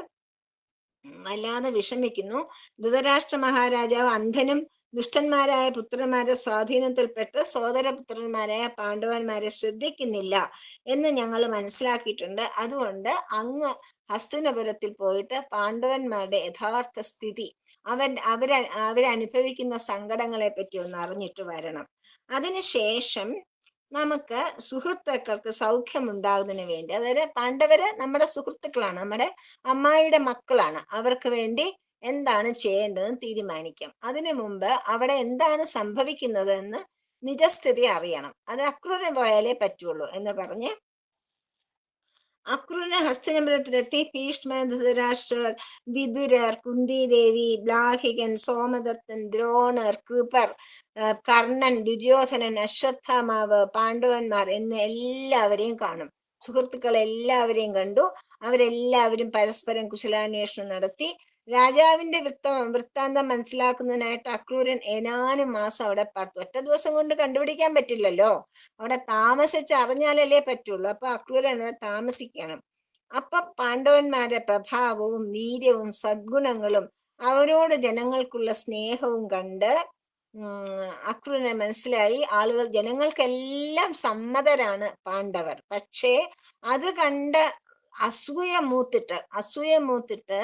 വല്ലാതെ വിഷമിക്കുന്നു. ധൃതരാഷ്ട്ര മഹാരാജാവ് അന്ധനും ദുഷ്ടന്മാരായ പുത്രന്മാരുടെ സ്വാധീനത്തിൽപ്പെട്ട് സോദരപുത്രന്മാരായ പാണ്ഡവന്മാരെ ശ്രദ്ധിക്കുന്നില്ല എന്ന് ഞങ്ങൾ മനസ്സിലാക്കിയിട്ടുണ്ട്. അതുകൊണ്ട് അങ്ങ് ഹസ്തിനപുരത്തിൽ പോയിട്ട് പാണ്ഡവന്മാരുടെ യഥാർത്ഥ സ്ഥിതി, അവരനുഭവിക്കുന്ന സങ്കടങ്ങളെ പറ്റി ഒന്ന് അറിഞ്ഞിട്ട് വരണം. അതിനുശേഷം നമുക്ക് സുഹൃത്തുക്കൾക്ക് സൗഖ്യം ഉണ്ടാകുന്നതിന് വേണ്ടി, അതായത് പാണ്ഡവര് നമ്മുടെ സുഹൃത്തുക്കളാണ്, നമ്മുടെ അമ്മായിയുടെ മക്കളാണ്, അവർക്ക് വേണ്ടി എന്താണ് ചെയ്യേണ്ടതെന്ന് തീരുമാനിക്കാം. അതിനു മുമ്പ് അവിടെ എന്താണ് സംഭവിക്കുന്നത് എന്ന് നിജസ്ഥിതി അറിയണം. അത് അക്രൂരൻ പോയാലേ പറ്റുള്ളൂ എന്ന് പറഞ്ഞ് അക്രൂരൻ ഹസ്തിനപുരത്തിലെത്തി. ഭീഷ്മർ, ധൃതരാഷ്ട്രർ, വിദുരർ, കുന്തിദേവി, ബ്ലാഹികൻ, സോമദത്തൻ, ദ്രോണർ, കൃപർ, കർണൻ, ദുര്യോധനൻ, അശ്വത്ഥാമാവ്, പാണ്ഡവന്മാർ എന്ന് എല്ലാവരെയും കാണും. സുഹൃത്തുക്കൾ എല്ലാവരെയും കണ്ടു. അവരെല്ലാവരും പരസ്പരം കുശലാന്വേഷണം നടത്തി. രാജാവിന്റെ വൃത്താന്തം മനസ്സിലാക്കുന്നതിനായിട്ട് അക്രൂരൻ ഏതാനും മാസം അവിടെ പാർത്തു. ഒറ്റ ദിവസം കൊണ്ട് കണ്ടുപിടിക്കാൻ പറ്റില്ലല്ലോ, അവിടെ താമസിച്ച് അറിഞ്ഞാലല്ലേ പറ്റുള്ളൂ. അപ്പൊ അക്രൂരൻ താമസിക്കണം. അപ്പൊ പാണ്ഡവന്മാരുടെ പ്രഭാവവും വീര്യവും സദ്ഗുണങ്ങളും അവരോട് ജനങ്ങൾക്കുള്ള സ്നേഹവും കണ്ട് അക്രൂരനെ മനസ്സിലായി, ആളുകൾ ജനങ്ങൾക്കെല്ലാം സമ്മതരാണ് പാണ്ഡവർ. പക്ഷേ അത് കണ്ട് അസൂയ മൂത്തിട്ട്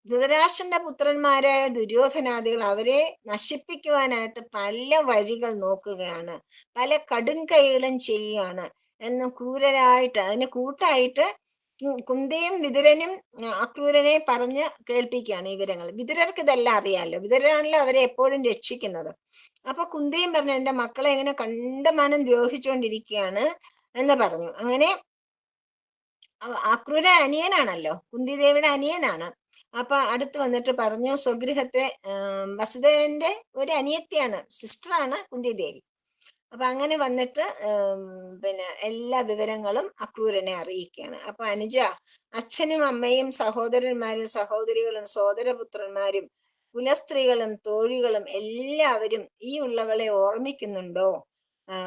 ധൃതരാഷ്ട്രന്റെ പുത്രന്മാരായ ദുര്യോധനാദികൾ അവരെ നശിപ്പിക്കുവാനായിട്ട് പല വഴികൾ നോക്കുകയാണ്, പല കടുംകൈകളും ചെയ്യുകയാണ് എന്ന് ക്രൂരരായിട്ട് അതിന് കൂട്ടായിട്ട് കുന്തിയും വിതുരനും അക്രൂരനെ പറഞ്ഞ് കേൾപ്പിക്കുകയാണ് ഈ വിവരങ്ങൾ. വിതുരർക്ക് ഇതെല്ലാം അറിയാമല്ലോ, വിതുരനാണല്ലോ അവരെ എപ്പോഴും രക്ഷിക്കുന്നത്. അപ്പൊ കുന്തിയും പറഞ്ഞു, എന്റെ മക്കളെ എങ്ങനെ കണ്ടമാനം ദ്രോഹിച്ചുകൊണ്ടിരിക്കുകയാണ് എന്ന് പറഞ്ഞു. അങ്ങനെ അക്രൂരൻ അനിയനാണല്ലോ, കുന്തിദേവിയുടെ അനിയനാണ്. അപ്പൊ അടുത്ത് വന്നിട്ട് പറഞ്ഞു, സ്വഗൃഹത്തെ വസുദേവന്റെ ഒരു അനിയത്തിയാണ്, സിസ്റ്ററാണ് കുന്തിദേവി. അപ്പൊ അങ്ങനെ വന്നിട്ട് പിന്നെ എല്ലാ വിവരങ്ങളും അക്രൂരനെ അറിയിക്കുകയാണ്. അപ്പൊ അനുജ, അച്ഛനും അമ്മയും സഹോദരന്മാരും സഹോദരികളും സോദരപുത്രന്മാരും കുലസ്ത്രീകളും തോഴികളും എല്ലാവരും ഈ ഉള്ളവളെ ഓർമ്മിക്കുന്നുണ്ടോ?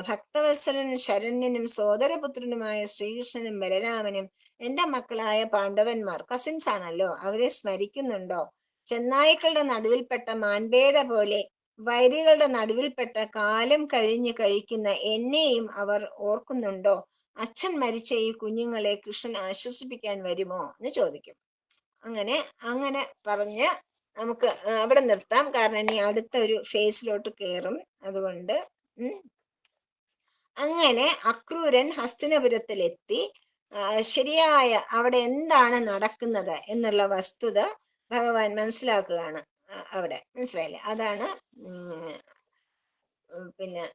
ഭക്തവത്സലനും ശരണ്യനും സോദരപുത്രനുമായ ശ്രീകൃഷ്ണനും ബലരാമനും എന്റെ മക്കളായ പാണ്ഡവന്മാർ കസിൻസ് ആണല്ലോ, അവരെ സ്മരിക്കുന്നുണ്ടോ? ചെന്നായ്ക്കളുടെ നടുവിൽപ്പെട്ട മാൻപേട പോലെ വൈരികളുടെ നടുവിൽപ്പെട്ട കാലം കഴിഞ്ഞ് കഴിക്കുന്ന എന്നെയും അവർ ഓർക്കുന്നുണ്ടോ? അച്ഛൻ മരിച്ച ഈ കുഞ്ഞുങ്ങളെ കൃഷ്ണൻ ആശ്വസിപ്പിക്കാൻ വരുമോ എന്ന് ചോദിക്കും. അങ്ങനെ അങ്ങനെ പറഞ്ഞ് നമുക്ക് അവിടെ നിർത്താം, കാരണം ഇനി അടുത്ത ഒരു ഫേസിലോട്ട് കയറും. അതുകൊണ്ട് അങ്ങനെ അക്രൂരൻ ഹസ്തിനപുരത്തിലെത്തി ശരിയായ അവിടെ എന്താണ് നടക്കുന്നത് എന്നുള്ള വസ്തുത ഭഗവാൻ മനസ്സിലാക്കുകയാണ്. അവിടെ മനസ്സിലായില്ലേ? അതാണ് പിന്നെ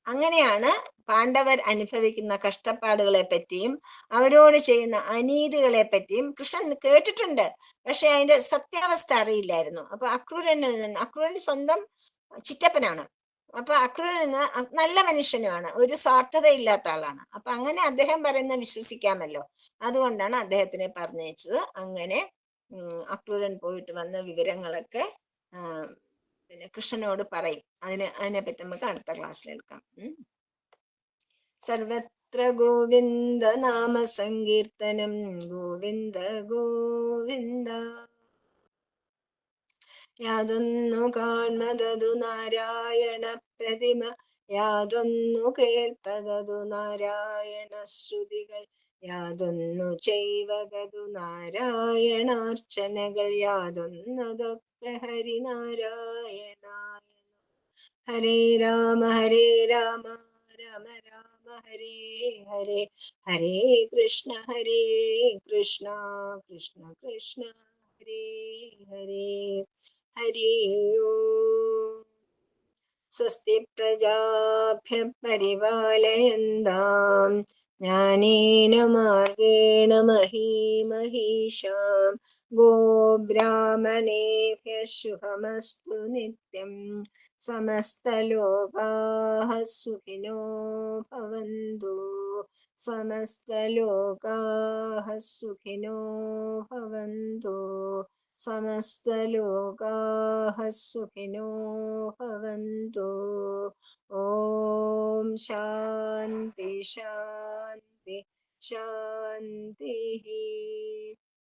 അങ്ങനെയാണ് പാണ്ഡവർ അനുഭവിക്കുന്ന കഷ്ടപ്പാടുകളെ പറ്റിയും അവരോട് ചെയ്യുന്ന അനീതികളെ പറ്റിയും കൃഷ്ണൻ കേട്ടിട്ടുണ്ട്, പക്ഷെ അതിന്റെ സത്യാവസ്ഥ അറിയില്ലായിരുന്നു. അപ്പൊ അക്രൂരൻ സ്വന്തം ചിറ്റപ്പനാണ്. അപ്പൊ അക്രൂരൻ നല്ല മനുഷ്യനുമാണ്, ഒരു സ്വാർത്ഥതയില്ലാത്ത ആളാണ്. അപ്പൊ അങ്ങനെ അദ്ദേഹം പറയുന്ന വിശ്വസിക്കാമല്ലോ, അതുകൊണ്ടാണ് അദ്ദേഹത്തിനെ പറഞ്ഞയച്ചത്. അങ്ങനെ അക്രൂരൻ പോയിട്ട് വന്ന വിവരങ്ങളൊക്കെ പിന്നെ കൃഷ്ണനോട് പറയും. അതിനെപ്പറ്റി നമുക്ക് അടുത്ത ക്ലാസ്സിൽ എടുക്കാം. സർവത്ര ഗോവിന്ദ നാമ സങ്കീർത്തനം, ഗോവിന്ദ ഗോവിന്ദ. യാതൊന്നു കാൺമതതു നാരായണ പ്രതിമ, യാതൊന്നു കേൾപ്പതതു നാരായണ ശ്രുതികൾ, യാതൊന്നു ചെയ്വതതു നാരായണാർച്ചനകൾ, യാതൊന്നതൊക്കെ ഹരിനാരായണ. ഹരേ രാമ രാമ രാമ ഹരേ ഹരേ, ഹരേ കൃഷ്ണ കൃഷ്ണ കൃഷ്ണ ഹരേ ഹരേ. ഹരി ഓം. സ്വസ്തി പ്രജാഭ്യ പരിപാലയന്താം ജ്ഞാനേന മാർഗേണ മഹീമഹീഷാം, ഗോബ്രാഹ്മണേഭ്യഃ ശുഭമസ്തു നിത്യം. സമസ്തലോകാഃ സുഖിനോ ഭവന്തു, സമസ്തലോകാഃ സുഖിനോ ഭവന്തു, സമസ്തലോകാഃ സുഖിനോ ഭവന്തു. ഓം ശാന്തി ശാന്തി ശാന്തി.